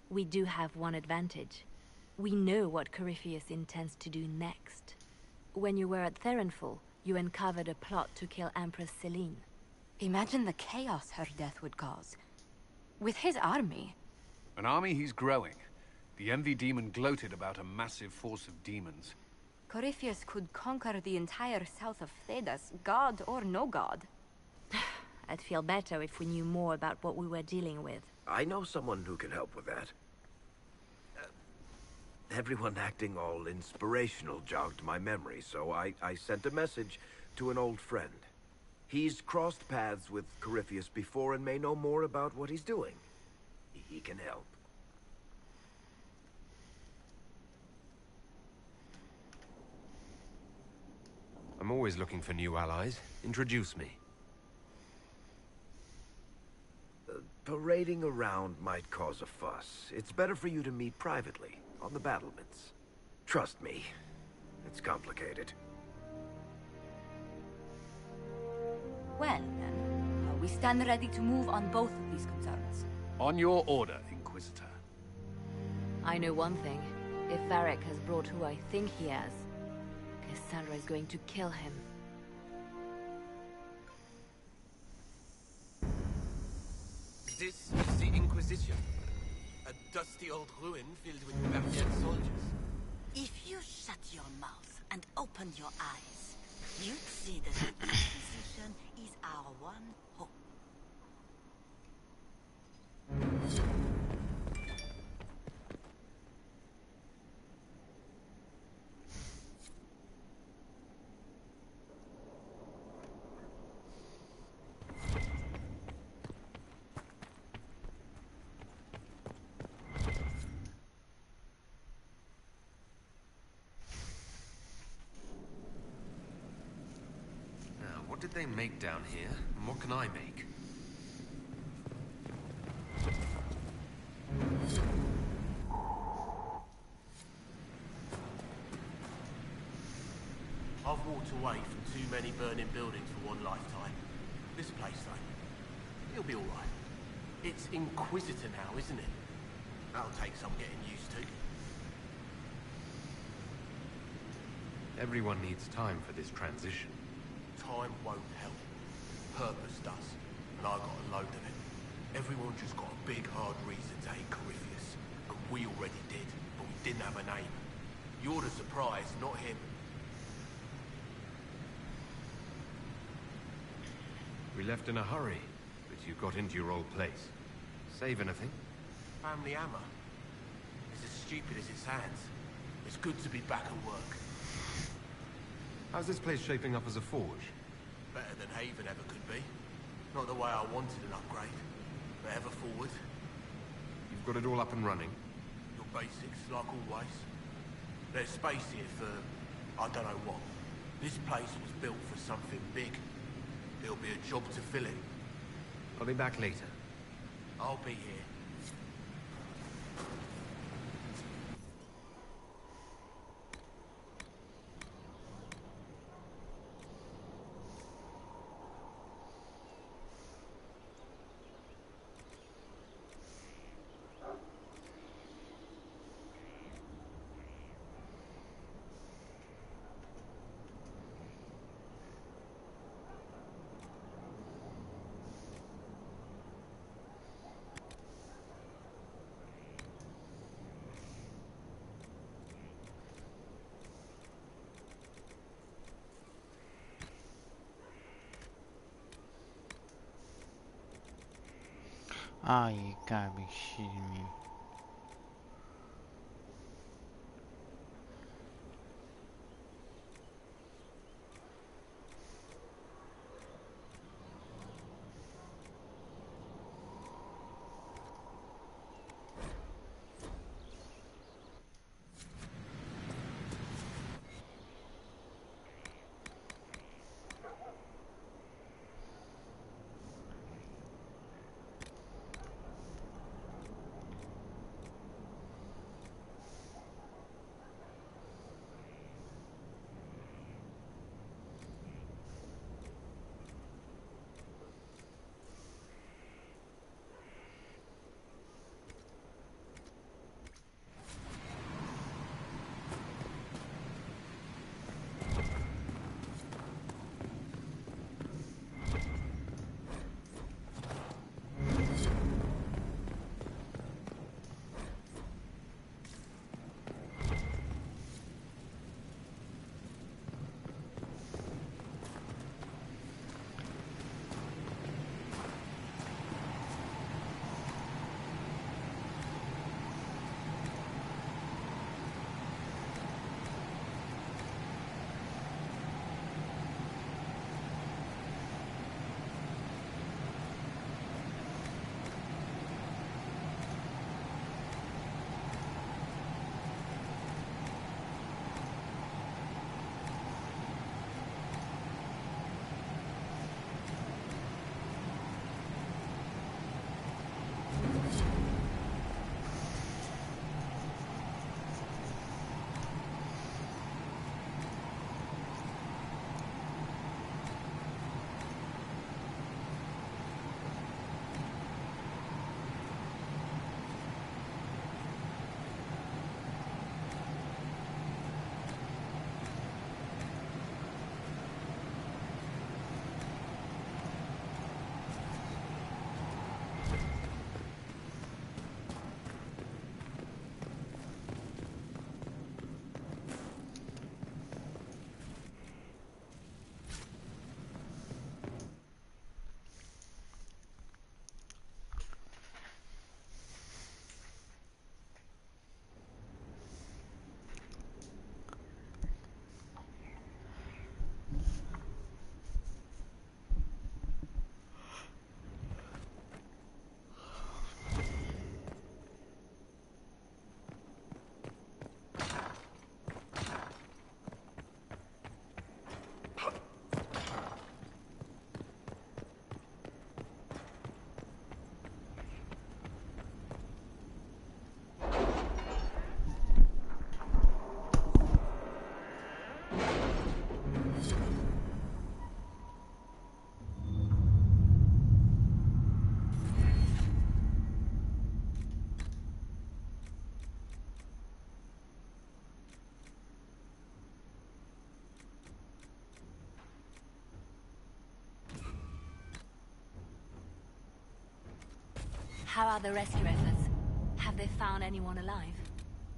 We do have one advantage. We know what Corypheus intends to do next. When you were at Therenfall, you uncovered a plot to kill Empress Celine. Imagine the chaos her death would cause. With his army. An army he's growing. The Envy Demon gloated about a massive force of demons. Corypheus could conquer the entire south of Thedas, god or no god. I'd feel better if we knew more about what we were dealing with. I know someone who can help with that. Everyone acting all inspirational jogged my memory, so I sent a message to an old friend. He's crossed paths with Corypheus before and may know more about what he's doing. He can help. I'm always looking for new allies. Introduce me. Parading around might cause a fuss. It's better for you to meet privately, on the battlements. Trust me, it's complicated. Well, then, we stand ready to move on both of these concerns. On your order, Inquisitor. I know one thing. If Varric has brought who I think he has, Cassandra is going to kill him. This is the Inquisition. A dusty old ruin filled with barbarian soldiers. If you shut your mouth and open your eyes, you'd see that the Inquisition is our one hope. What did they make down here, and what can I make? I've walked away from too many burning buildings for one lifetime. This place, though, it'll be all right. It's Inquisitor now, isn't it? That'll take some getting used to. Everyone needs time for this transition. Time won't help. Purpose does. And I got a load of it. Everyone just got a big, hard reason to hate Corypheus. And we already did, but we didn't have a name. You're the surprise, not him. We left in a hurry, but you got into your old place. Save anything? Family hammer. It's as stupid as it sounds. It's good to be back at work. How's this place shaping up as a forge? Better than Haven ever could be. Not the way I wanted an upgrade, but ever forward. You've got it all up and running? Your basics, like always. There's space here for, I don't know what. This place was built for something big. There'll be a job to fill it. I'll be back later. I'll be here. Oh, you gotta be shitting me. How are the rescue efforts? Have they found anyone alive?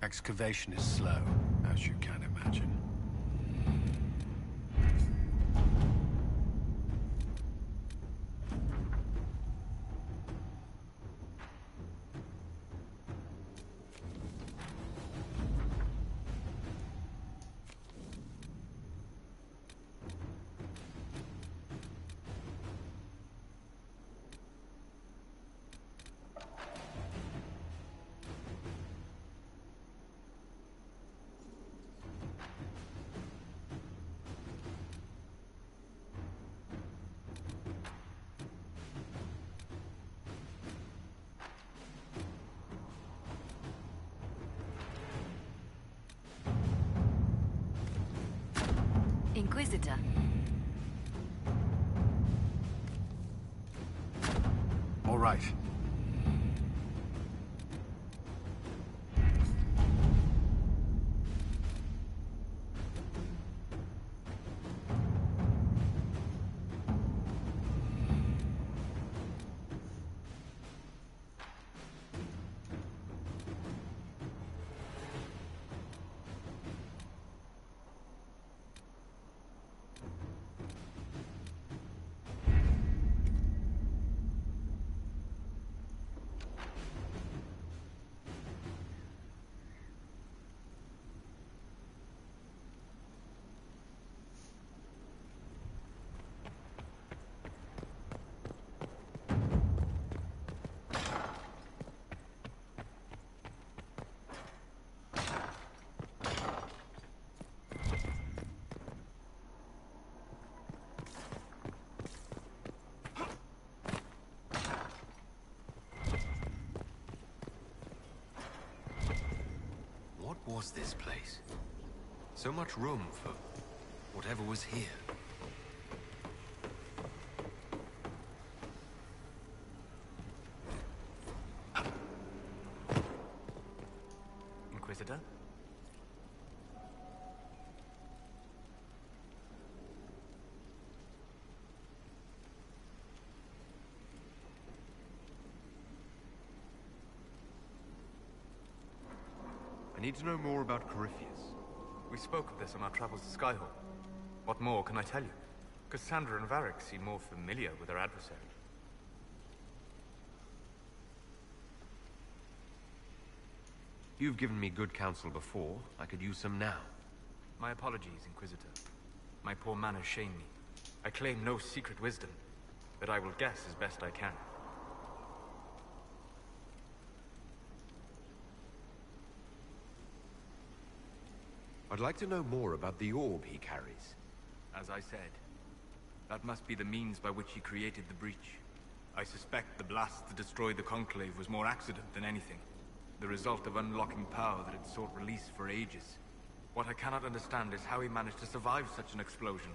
Excavation is slow, as you can imagine. Inquisitor. All right. What was this place? So much room for whatever was here. Inquisitor? I need to know more about Corypheus. We spoke of this on our travels to Skyhawk. What more can I tell you? Cassandra and Varric seem more familiar with their adversary. You've given me good counsel before. I could use some now. My apologies, Inquisitor. My poor manners shame me. I claim no secret wisdom, but I will guess as best I can. I'd like to know more about the orb he carries. As I said, that must be the means by which he created the breach. I suspect the blast to destroy the Conclave was more accident than anything. The result of unlocking power that had sought release for ages. What I cannot understand is how he managed to survive such an explosion.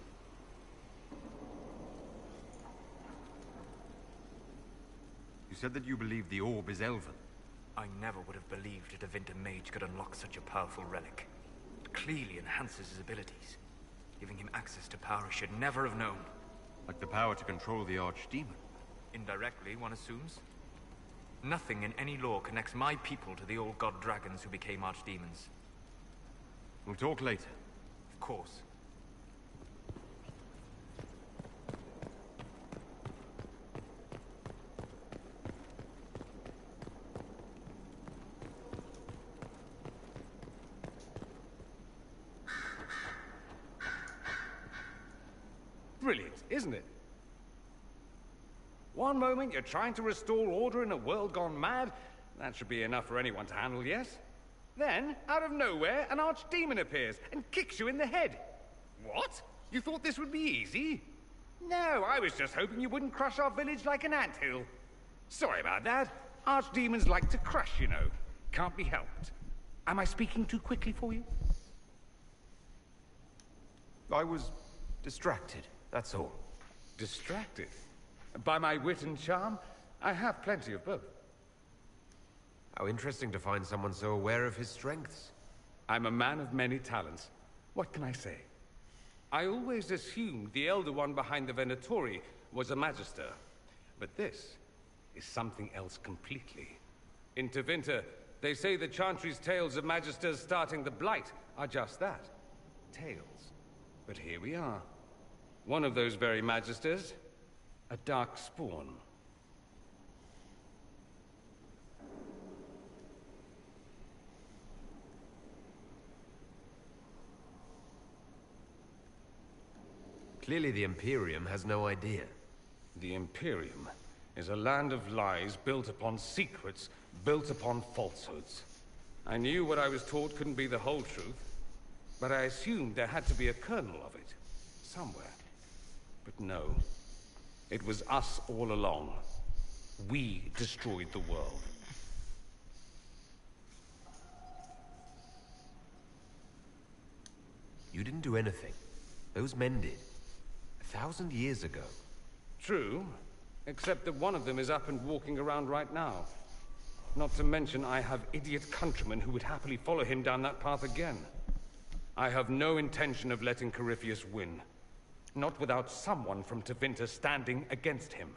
You said that you believe the orb is elven. I never would have believed a Devinter mage could unlock such a powerful relic. It clearly enhances his abilities, giving him access to power he should never have known. Like the power to control the Archdemon. Indirectly, one assumes. Nothing in any law connects my people to the old god dragons who became archdemons. We'll talk later. Of course. Brilliant, isn't it? One moment you're trying to restore order in a world gone mad. That should be enough for anyone to handle, yes? Then, out of nowhere, an archdemon appears and kicks you in the head. What? You thought this would be easy? No, I was just hoping you wouldn't crush our village like an anthill. Sorry about that. Archdemons like to crush, you know. Can't be helped. Am I speaking too quickly for you? I was distracted, that's all. Distracted? By my wit and charm? I have plenty of both. How interesting to find someone so aware of his strengths. I'm a man of many talents. What can I say? I always assumed the Elder One behind the Venatori was a Magister. But this is something else completely. In Tevinter, they say the Chantry's tales of Magisters starting the Blight are just that. Tales. But here we are. One of those very Magisters, a dark spawn. Clearly the Imperium has no idea. The Imperium is a land of lies built upon secrets, built upon falsehoods. I knew what I was taught couldn't be the whole truth, but I assumed there had to be a kernel of it, somewhere. But no, it was us all along. We destroyed the world. You didn't do anything. Those men did. 1,000 years ago. True, except that one of them is up and walking around right now. Not to mention I have idiot countrymen who would happily follow him down that path again. I have no intention of letting Corypheus win. Not without someone from Tevinter standing against him.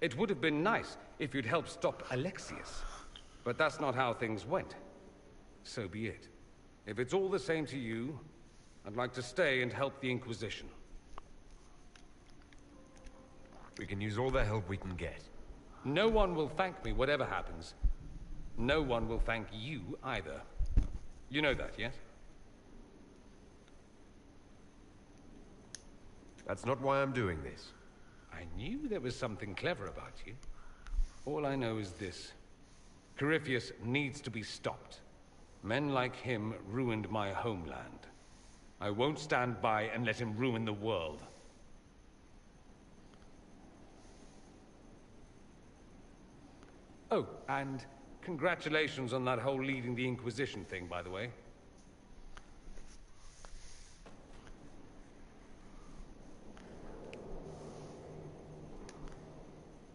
It would have been nice if you'd helped stop Alexius. But that's not how things went. So be it. If it's all the same to you, I'd like to stay and help the Inquisition. We can use all the help we can get. No one will thank me, whatever happens. No one will thank you either. You know that, yes? That's not why I'm doing this. I knew there was something clever about you. All I know is this. Corypheus needs to be stopped. Men like him ruined my homeland. I won't stand by and let him ruin the world. Oh, and congratulations on that whole leading the Inquisition thing, by the way.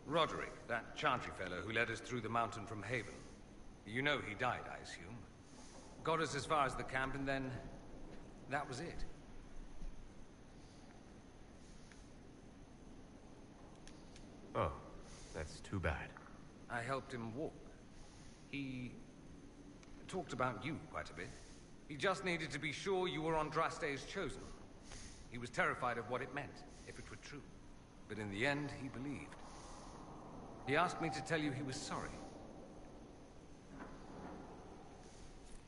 Roderick, that Chantry fellow who led us through the mountain from Haven. You know he died, I assume. Got us as far as the camp, and then that was it. Oh, that's too bad. I helped him walk. He talked about you quite a bit. He just needed to be sure you were Andraste's chosen. He was terrified of what it meant, if it were true. But in the end, he believed. He asked me to tell you he was sorry.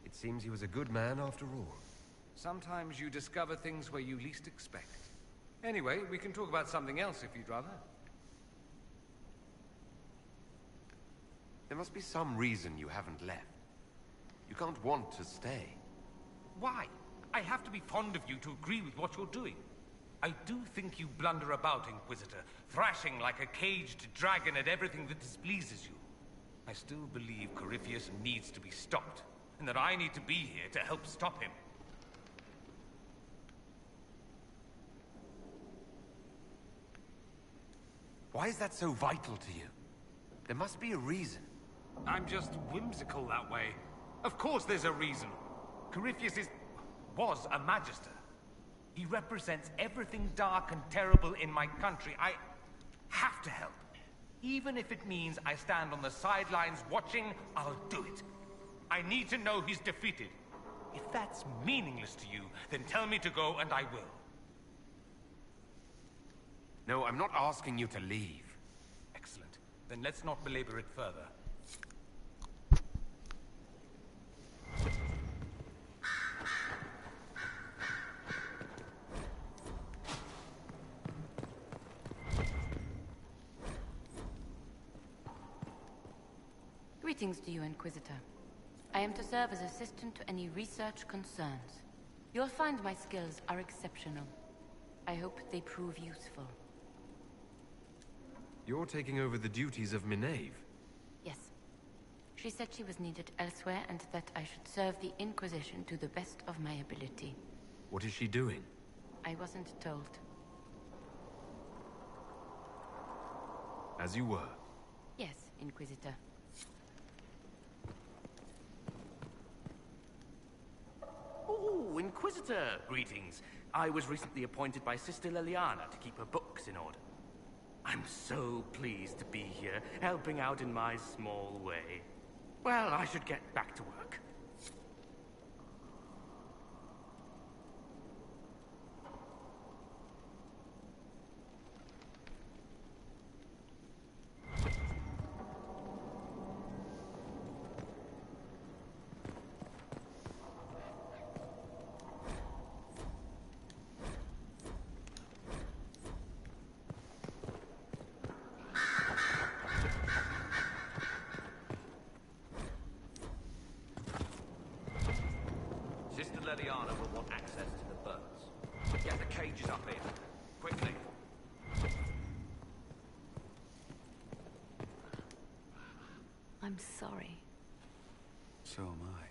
It seems he was a good man after all. Sometimes you discover things where you least expect. Anyway, we can talk about something else if you'd rather. There must be some reason you haven't left. You can't want to stay. Why? I have to be fond of you to agree with what you're doing. I do think you blunder about, Inquisitor, thrashing like a caged dragon at everything that displeases you. I still believe Corypheus needs to be stopped, and that I need to be here to help stop him. Why is that so vital to you? There must be a reason. I'm just whimsical that way. Of course there's a reason. Corypheus was a Magister. He represents everything dark and terrible in my country. I have to help. Even if it means I stand on the sidelines watching, I'll do it. I need to know he's defeated. If that's meaningless to you, then tell me to go and I will. No, I'm not asking you to leave. Excellent. Then let's not belabor it further. Greetings to you, Inquisitor. I am to serve as assistant to any research concerns. You'll find my skills are exceptional. I hope they prove useful. You're taking over the duties of Minave. Yes. She said she was needed elsewhere and that I should serve the Inquisition to the best of my ability. What is she doing? I wasn't told. As you were. Yes, Inquisitor. Oh, Inquisitor! Greetings. I was recently appointed by Sister Liliana to keep her books in order. I'm so pleased to be here, helping out in my small way. Well, I should get back to work. I'm sorry. So am I.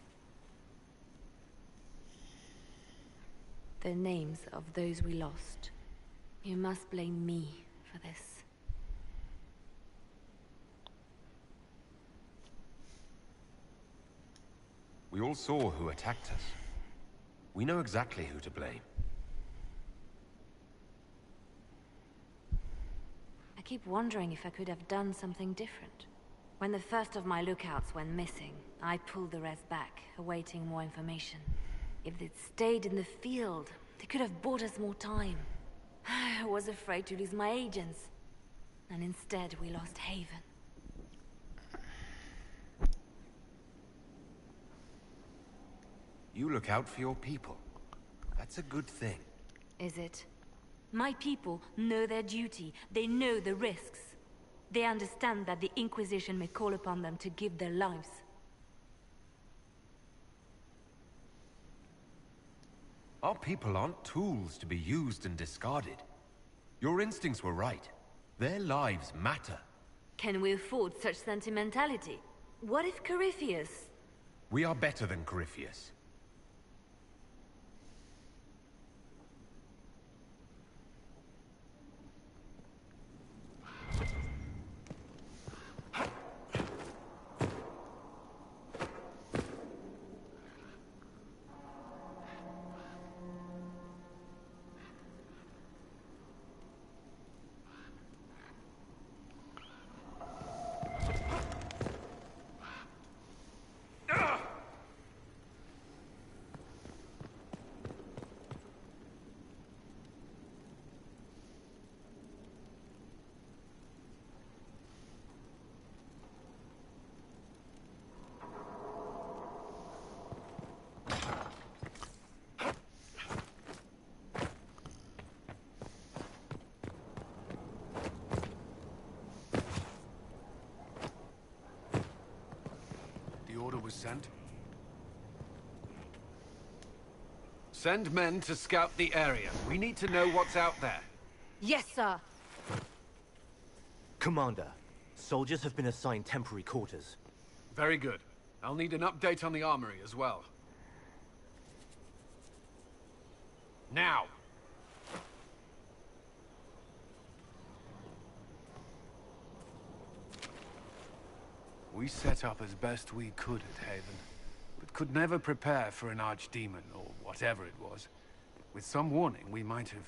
The names of those we lost. You must blame me for this. We all saw who attacked us. We know exactly who to blame. I keep wondering if I could have done something different. When the first of my lookouts went missing, I pulled the rest back, awaiting more information. If they'd stayed in the field, they could have bought us more time. I was afraid to lose my agents. And instead, we lost Haven. You look out for your people. That's a good thing. Is it? My people know their duty. They know the risks. They understand that the Inquisition may call upon them to give their lives. Our people aren't tools to be used and discarded. Your instincts were right. Their lives matter. Can we afford such sentimentality? What if Corypheus... We are better than Corypheus. Was sent? Send men to scout the area. We need to know what's out there. Yes, sir. Commander, soldiers have been assigned temporary quarters. Very good. I'll need an update on the armory as well. Now! We set up as best we could at Haven, but could never prepare for an archdemon, or whatever it was. With some warning, we might have...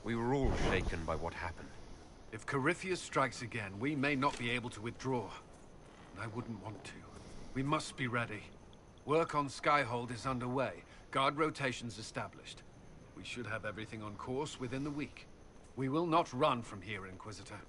We were all shaken by what happened. If Corypheus strikes again, we may not be able to withdraw. And I wouldn't want to. We must be ready. Work on Skyhold is underway. Guard rotations established. We should have everything on course within the week. We will not run from here, Inquisitor.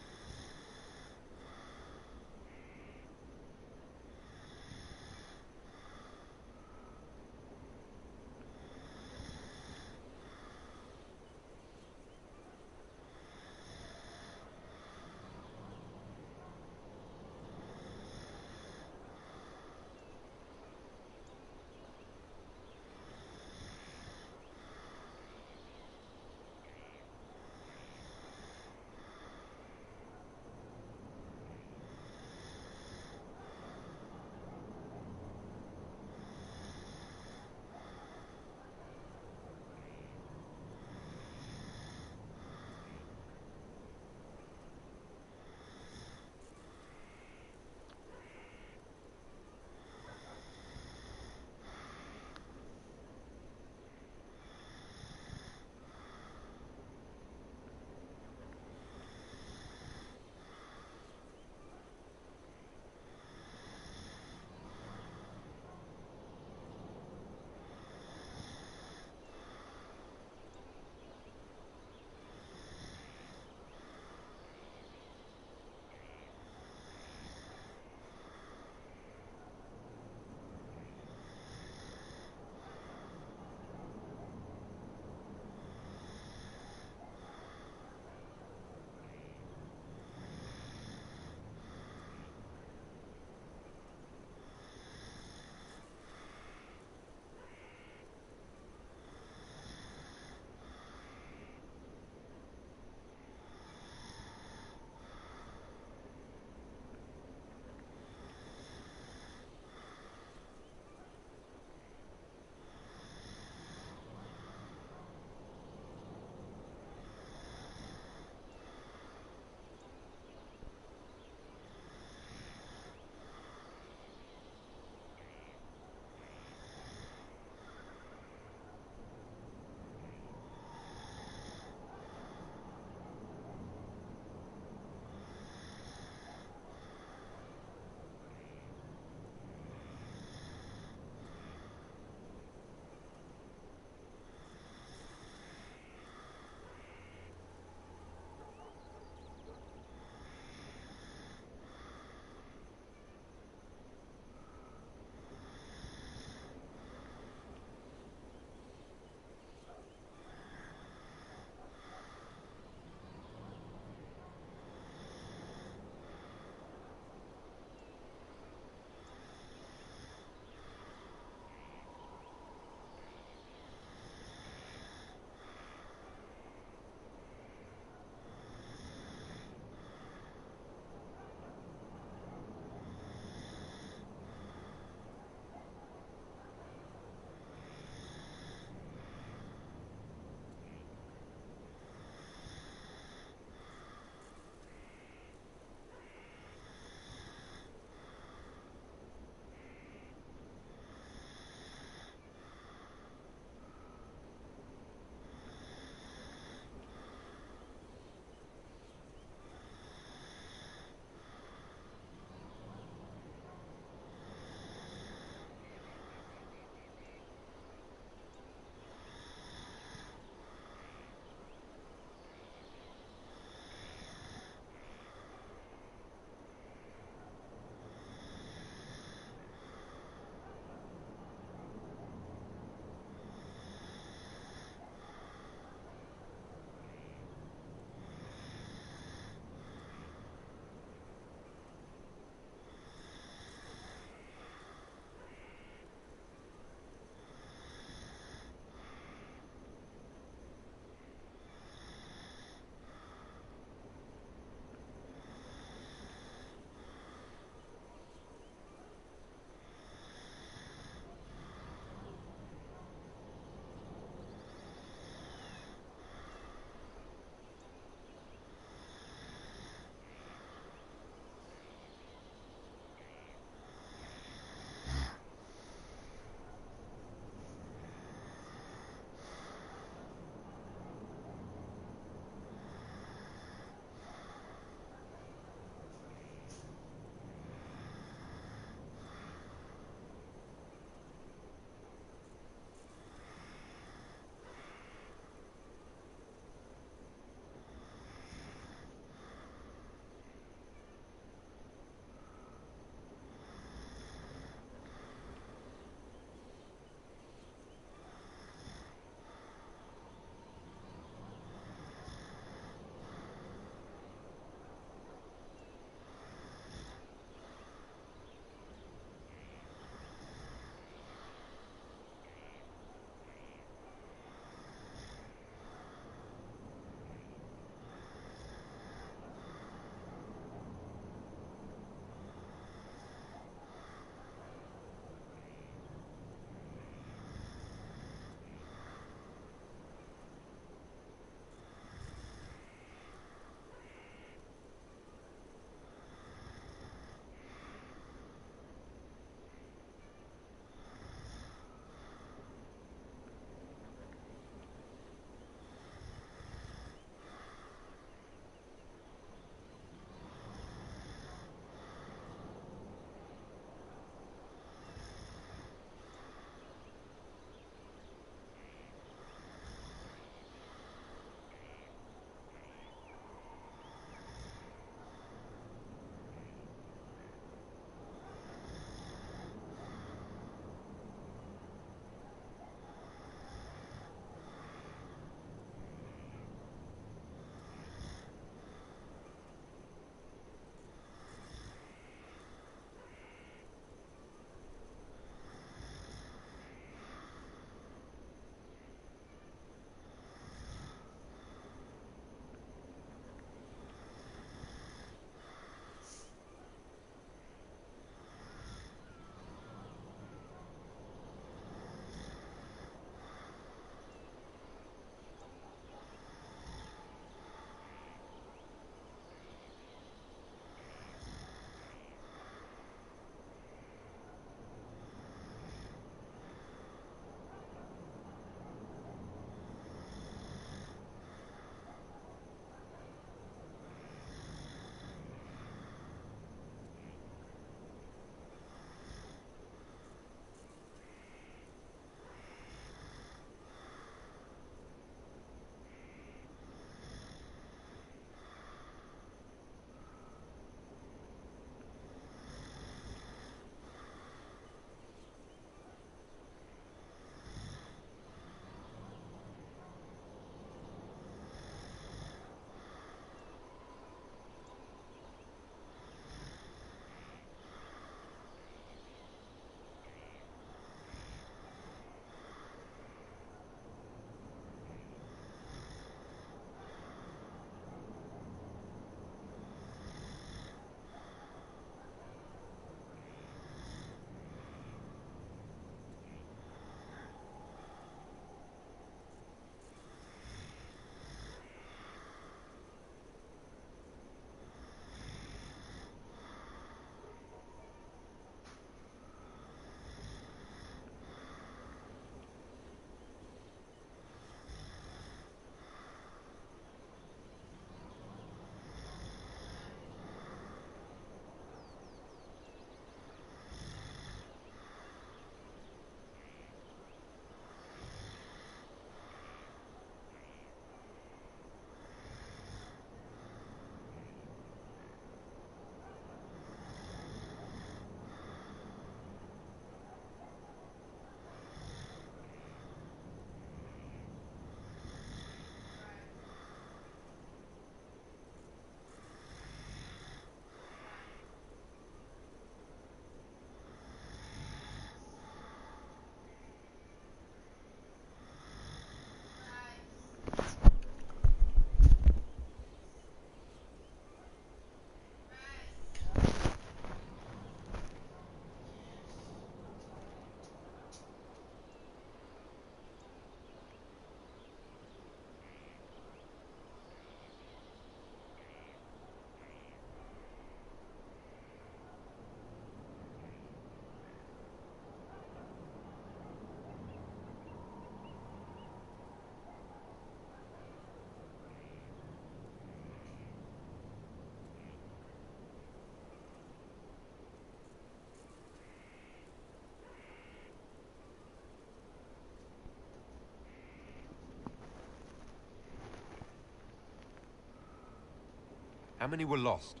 How many were lost?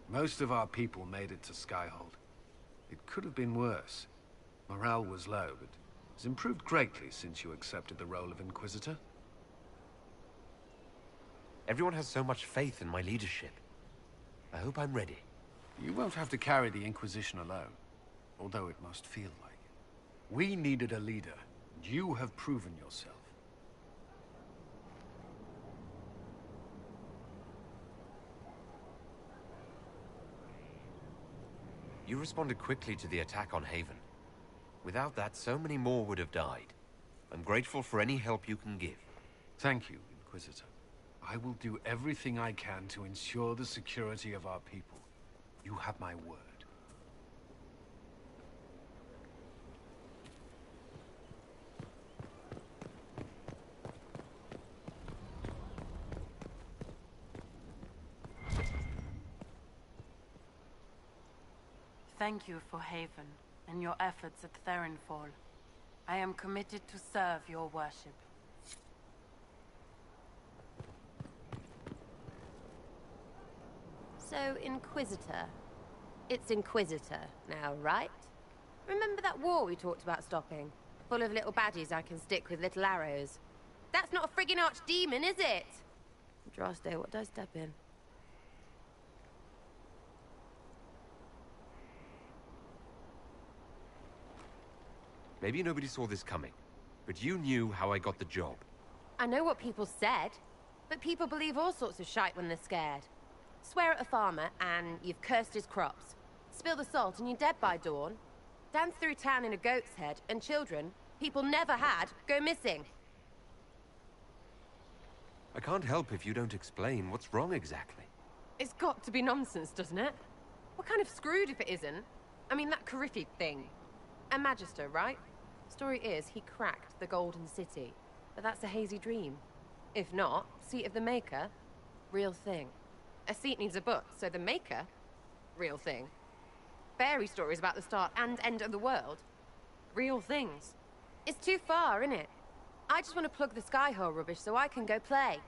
Most of our people made it to Skyhold. It could have been worse. Morale was low, but it's improved greatly since you accepted the role of Inquisitor. Everyone has so much faith in my leadership. I hope I'm ready. You won't have to carry the Inquisition alone, although it must feel like it. We needed a leader, and you have proven yourself. You responded quickly to the attack on Haven. Without that, so many more would have died. I'm grateful for any help you can give. Thank you, Inquisitor. I will do everything I can to ensure the security of our people. You have my word. Thank you for Haven and your efforts at Therenfall. I am committed to serve your worship. So, Inquisitor. It's Inquisitor now, right? Remember that war we talked about stopping? Full of little baddies I can stick with little arrows. That's not a friggin' archdemon, is it? Droste, what did I step in? Maybe nobody saw this coming, but you knew how I got the job. I know what people said, but people believe all sorts of shite when they're scared. Swear at a farmer and you've cursed his crops. Spill the salt and you're dead by dawn. Dance through town in a goat's head and children, people never had, go missing. I can't help if you don't explain what's wrong exactly. It's got to be nonsense, doesn't it? We're kind of screwed if it isn't. I mean, that Coryphi thing. A Magister, right? Story is, he cracked the Golden City. But that's a hazy dream. If not, Seat of the Maker, real thing. A seat needs a book, so the Maker, real thing. Fairy stories about the start and end of the world, real things. It's too far, innit? I just want to plug the Skyhole rubbish so I can go play.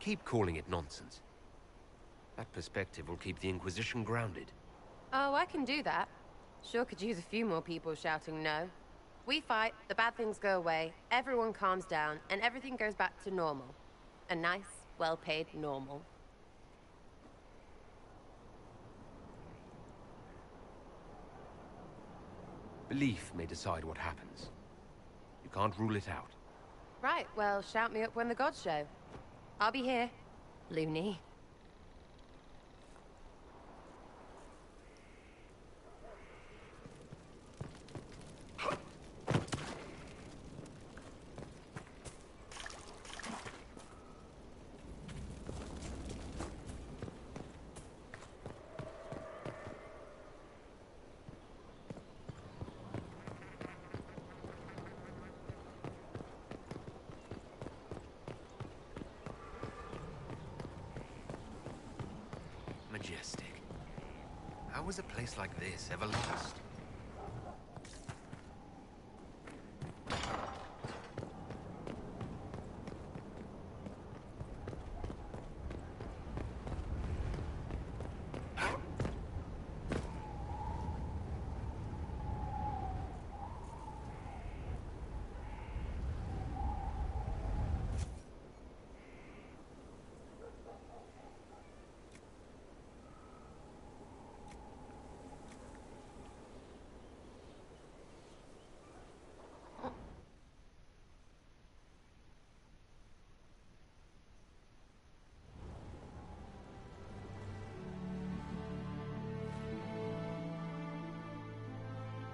Keep calling it nonsense. That perspective will keep the Inquisition grounded. Oh, I can do that. Sure could use a few more people shouting no. We fight, the bad things go away, everyone calms down, and everything goes back to normal. A nice, well-paid normal. Belief may decide what happens. You can't rule it out. Right, well, shout me up when the gods show. I'll be here, loony. Majestic. How was a place like this ever lost?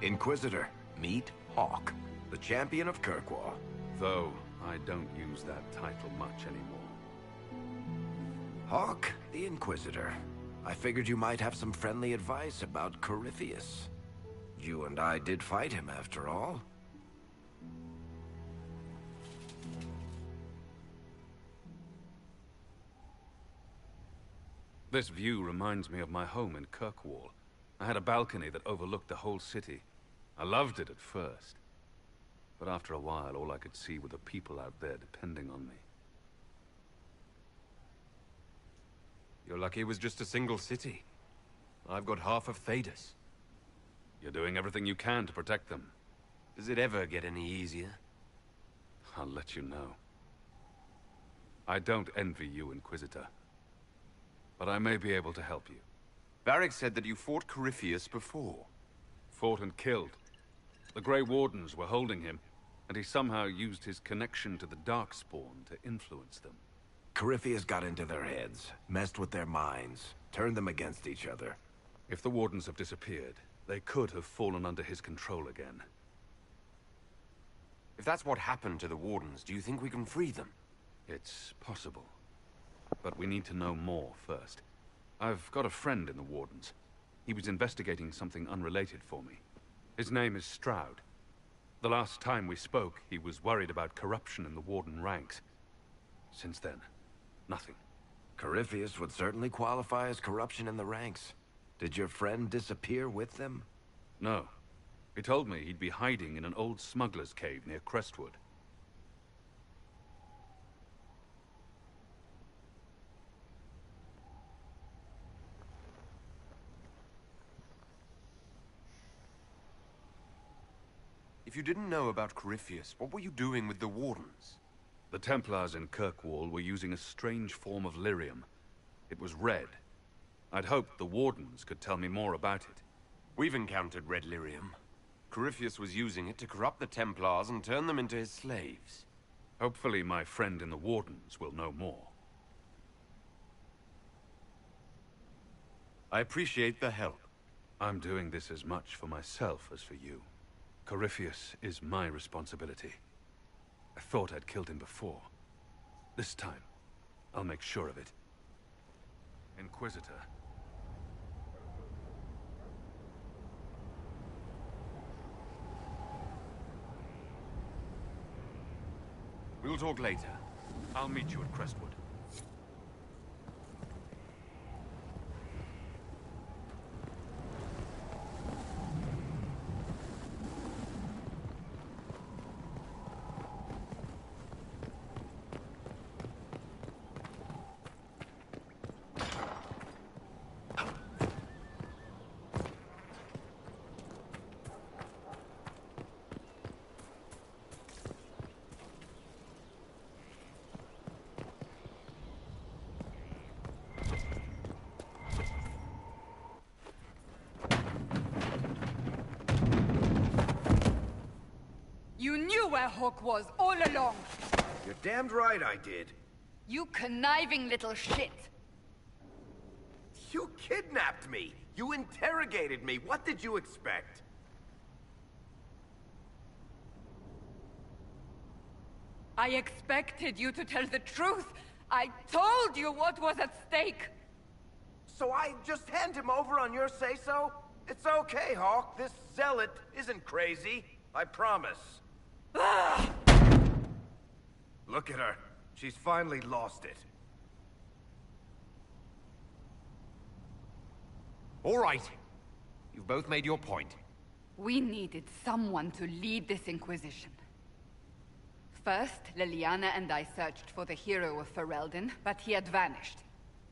Inquisitor, meet Hawk, the champion of Kirkwall. Though I don't use that title much anymore. Hawk, the Inquisitor. I figured you might have some friendly advice about Corypheus. You and I did fight him, after all. This view reminds me of my home in Kirkwall. I had a balcony that overlooked the whole city. I loved it at first. But after a while, all I could see were the people out there depending on me. You're lucky it was just a single city. I've got half of Thedas. You're doing everything you can to protect them. Does it ever get any easier? I'll let you know. I don't envy you, Inquisitor. But I may be able to help you. Varric said that you fought Corypheus before. Fought and killed. The Grey Wardens were holding him, and he somehow used his connection to the Darkspawn to influence them. Corypheus got into their heads, messed with their minds, turned them against each other. If the Wardens have disappeared, they could have fallen under his control again. If that's what happened to the Wardens, do you think we can free them? It's possible. But we need to know more first. I've got a friend in the Wardens. He was investigating something unrelated for me. His name is Stroud. The last time we spoke, he was worried about corruption in the Warden ranks. Since then, nothing. Corypheus would certainly qualify as corruption in the ranks. Did your friend disappear with them? No. He told me he'd be hiding in an old smuggler's cave near Crestwood. If you didn't know about Corypheus, what were you doing with the Wardens? The Templars in Kirkwall were using a strange form of lyrium. It was red. I'd hoped the Wardens could tell me more about it. We've encountered red lyrium. Corypheus was using it to corrupt the Templars and turn them into his slaves. Hopefully my friend in the Wardens will know more. I appreciate the help. I'm doing this as much for myself as for you. Corypheus is my responsibility. I thought I'd killed him before. This time, I'll make sure of it. Inquisitor. We'll talk later. I'll meet you at Crestwood. You knew where Hawk was all along. You're damned right I did. You conniving little shit. You kidnapped me. You interrogated me. What did you expect? I expected you to tell the truth. I told you what was at stake. So I just hand him over on your say-so? It's okay, Hawk. This zealot isn't crazy. I promise. Look at her. She's finally lost it. All right. You've both made your point. We needed someone to lead this Inquisition. First, Liliana and I searched for the hero of Ferelden, but he had vanished.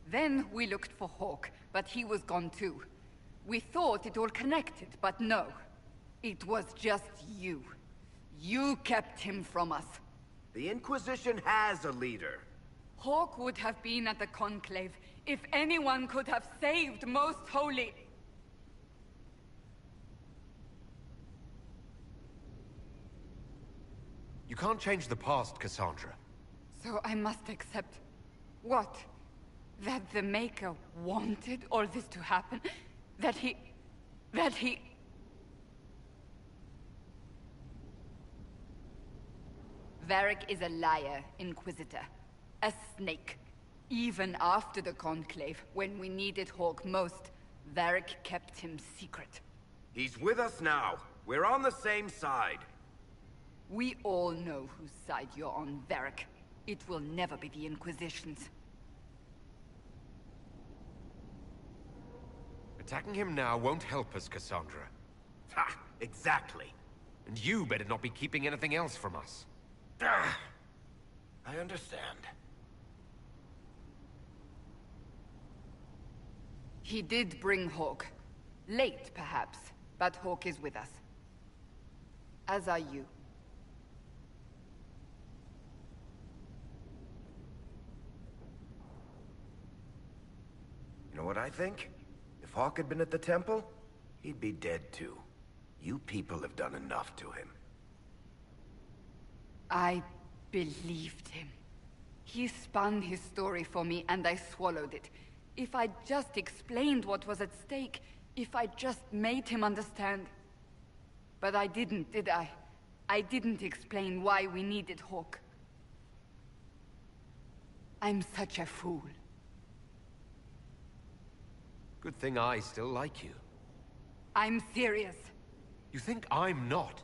Then we looked for Hawk, but he was gone too. We thought it all connected, but no. It was just you. You kept him from us. The Inquisition has a leader. Hawk would have been at the Conclave if anyone could have saved Most Holy. You can't change the past, Cassandra. So I must accept... what? That the Maker wanted all this to happen? That he... Varric is a liar, Inquisitor. A snake. Even after the Conclave, when we needed Hawk most, Varric kept him secret. He's with us now. We're on the same side. We all know whose side you're on, Varric. It will never be the Inquisition's. Attacking him now won't help us, Cassandra. Ha! Exactly. And you better not be keeping anything else from us. Ah, I understand. He did bring Hawk. Late, perhaps, but Hawk is with us. As are you. You know what I think? If Hawk had been at the temple, he'd be dead too. You people have done enough to him. I believed him. He spun his story for me, and I swallowed it. If I just explained what was at stake, if I just made him understand. But I didn't, did I? I didn't explain why we needed Hawk. I'm such a fool. Good thing I still like you. I'm serious. You think I'm not?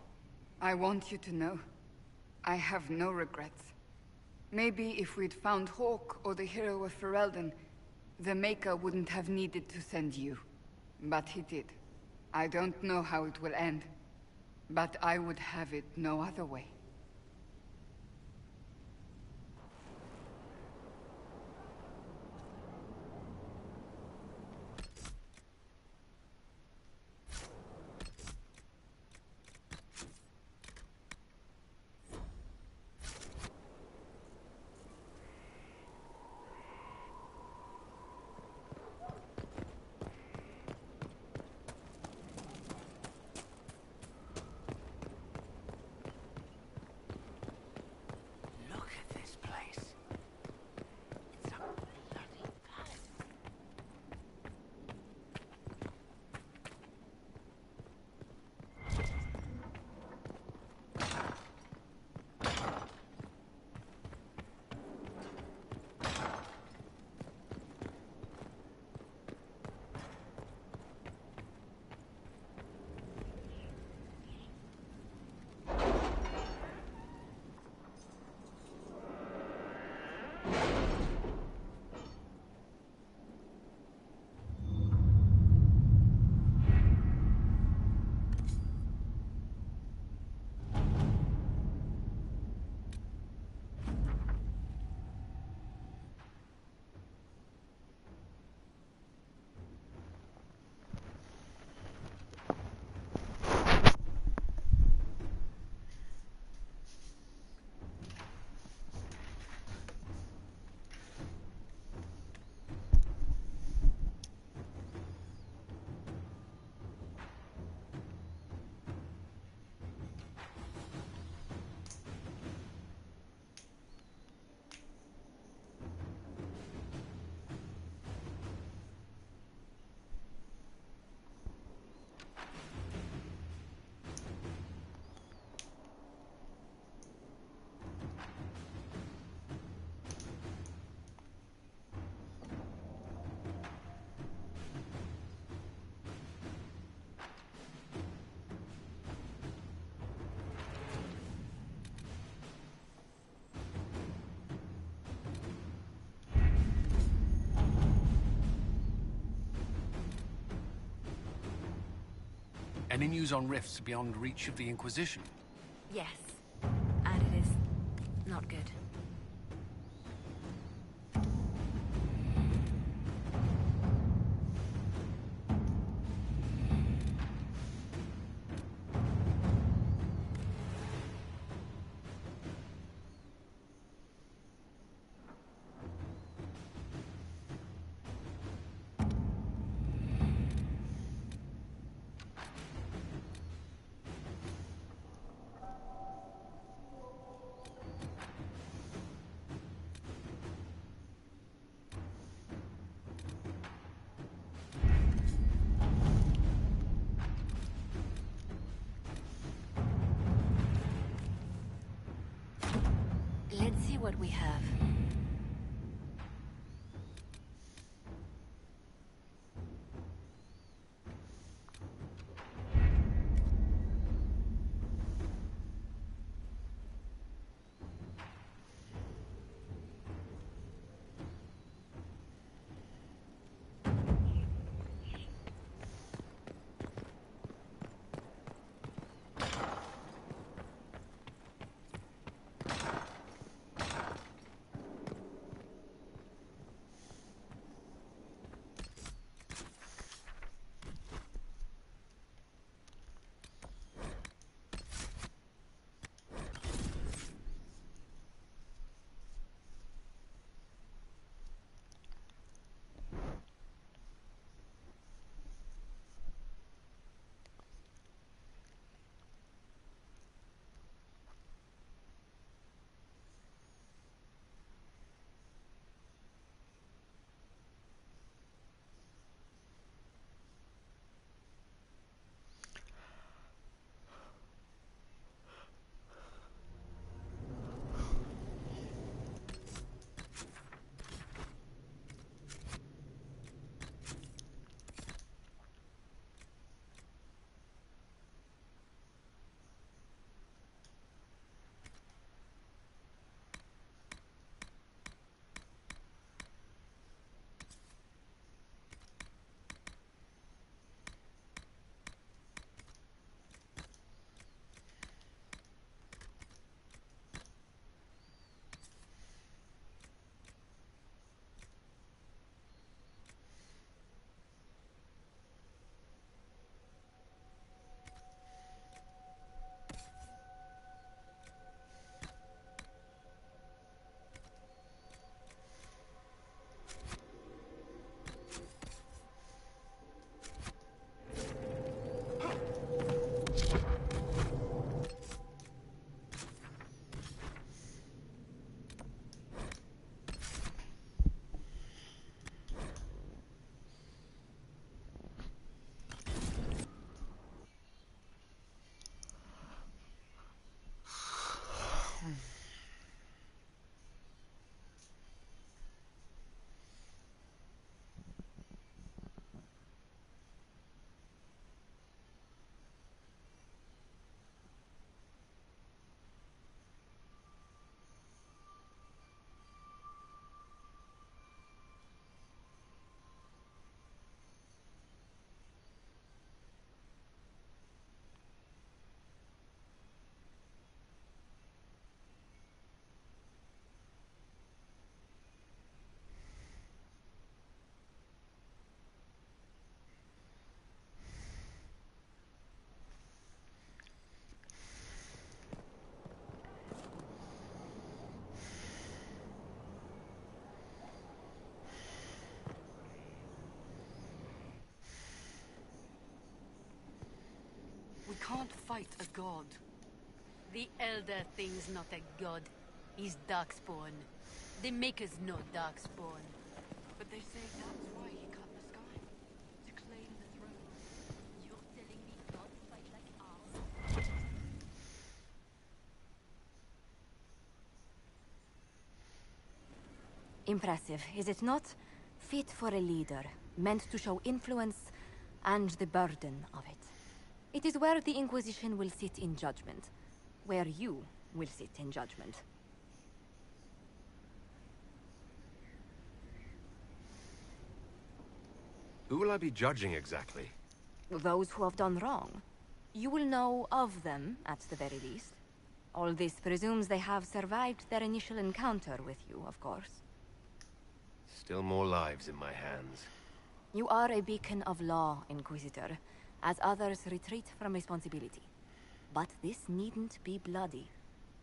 I want you to know, I have no regrets. Maybe if we'd found Hawk or the hero of Ferelden, the Maker wouldn't have needed to send you. But he did. I don't know how it will end, but I would have it no other way. Any news on rifts beyond reach of the Inquisition? Yes. And it is not good. Let's see what we have. can't fight a god. The Elder Thing's not a god. He's Darkspawn. The Maker's no Darkspawn. But they say that's why he cut the sky. To claim the throne. You're telling me gods fight like ours? Impressive, is it not? Fit for a leader, meant to show influence and the burden of it. It is where the Inquisition will sit in judgment. Where you will sit in judgment. Who will I be judging exactly? Those who have done wrong. You will know of them, at the very least. All this presumes they have survived their initial encounter with you, of course. Still more lives in my hands. You are a beacon of law, Inquisitor, as others retreat from responsibility. But this needn't be bloody.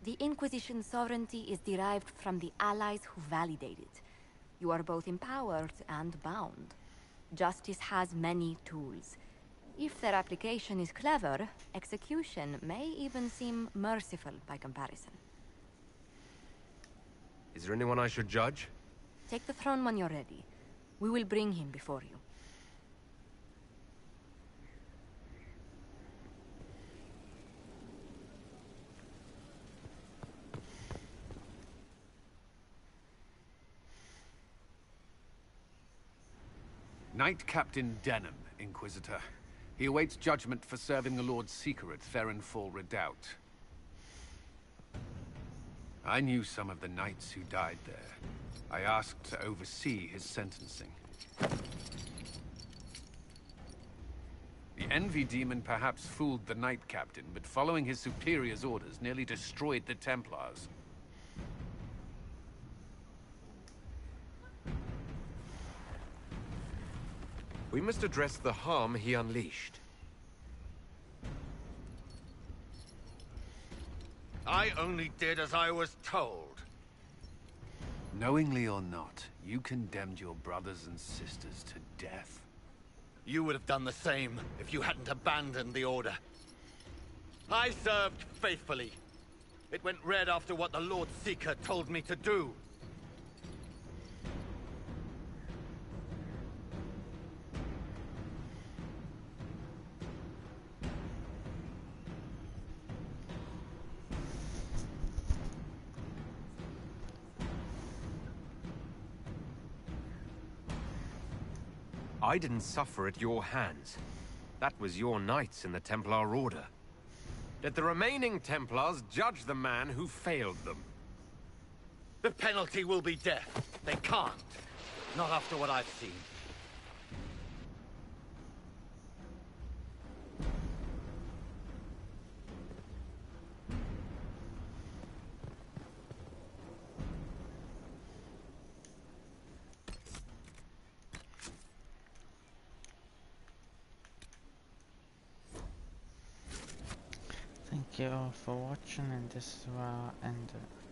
The Inquisition's sovereignty is derived from the allies who validate it. You are both empowered and bound. Justice has many tools. If their application is clever, execution may even seem merciful by comparison. Is there anyone I should judge? Take the throne when you're ready. We will bring him before you. Knight Captain Denham, Inquisitor. He awaits judgment for serving the Lord Seeker at Theronfall Redoubt. I knew some of the knights who died there. I asked to oversee his sentencing. The Envy Demon perhaps fooled the Knight Captain, but following his superior's orders nearly destroyed the Templars. We must address the harm he unleashed. I only did as I was told. Knowingly or not, you condemned your brothers and sisters to death. You would have done the same if you hadn't abandoned the Order. I served faithfully. It went red after what the Lord Seeker told me to do. I didn't suffer at your hands. That was your knights in the Templar Order. Let the remaining Templars judge the man who failed them. The penalty will be death. They can't. Not after what I've seen. Thank you all for watching, and this is where I'll end it.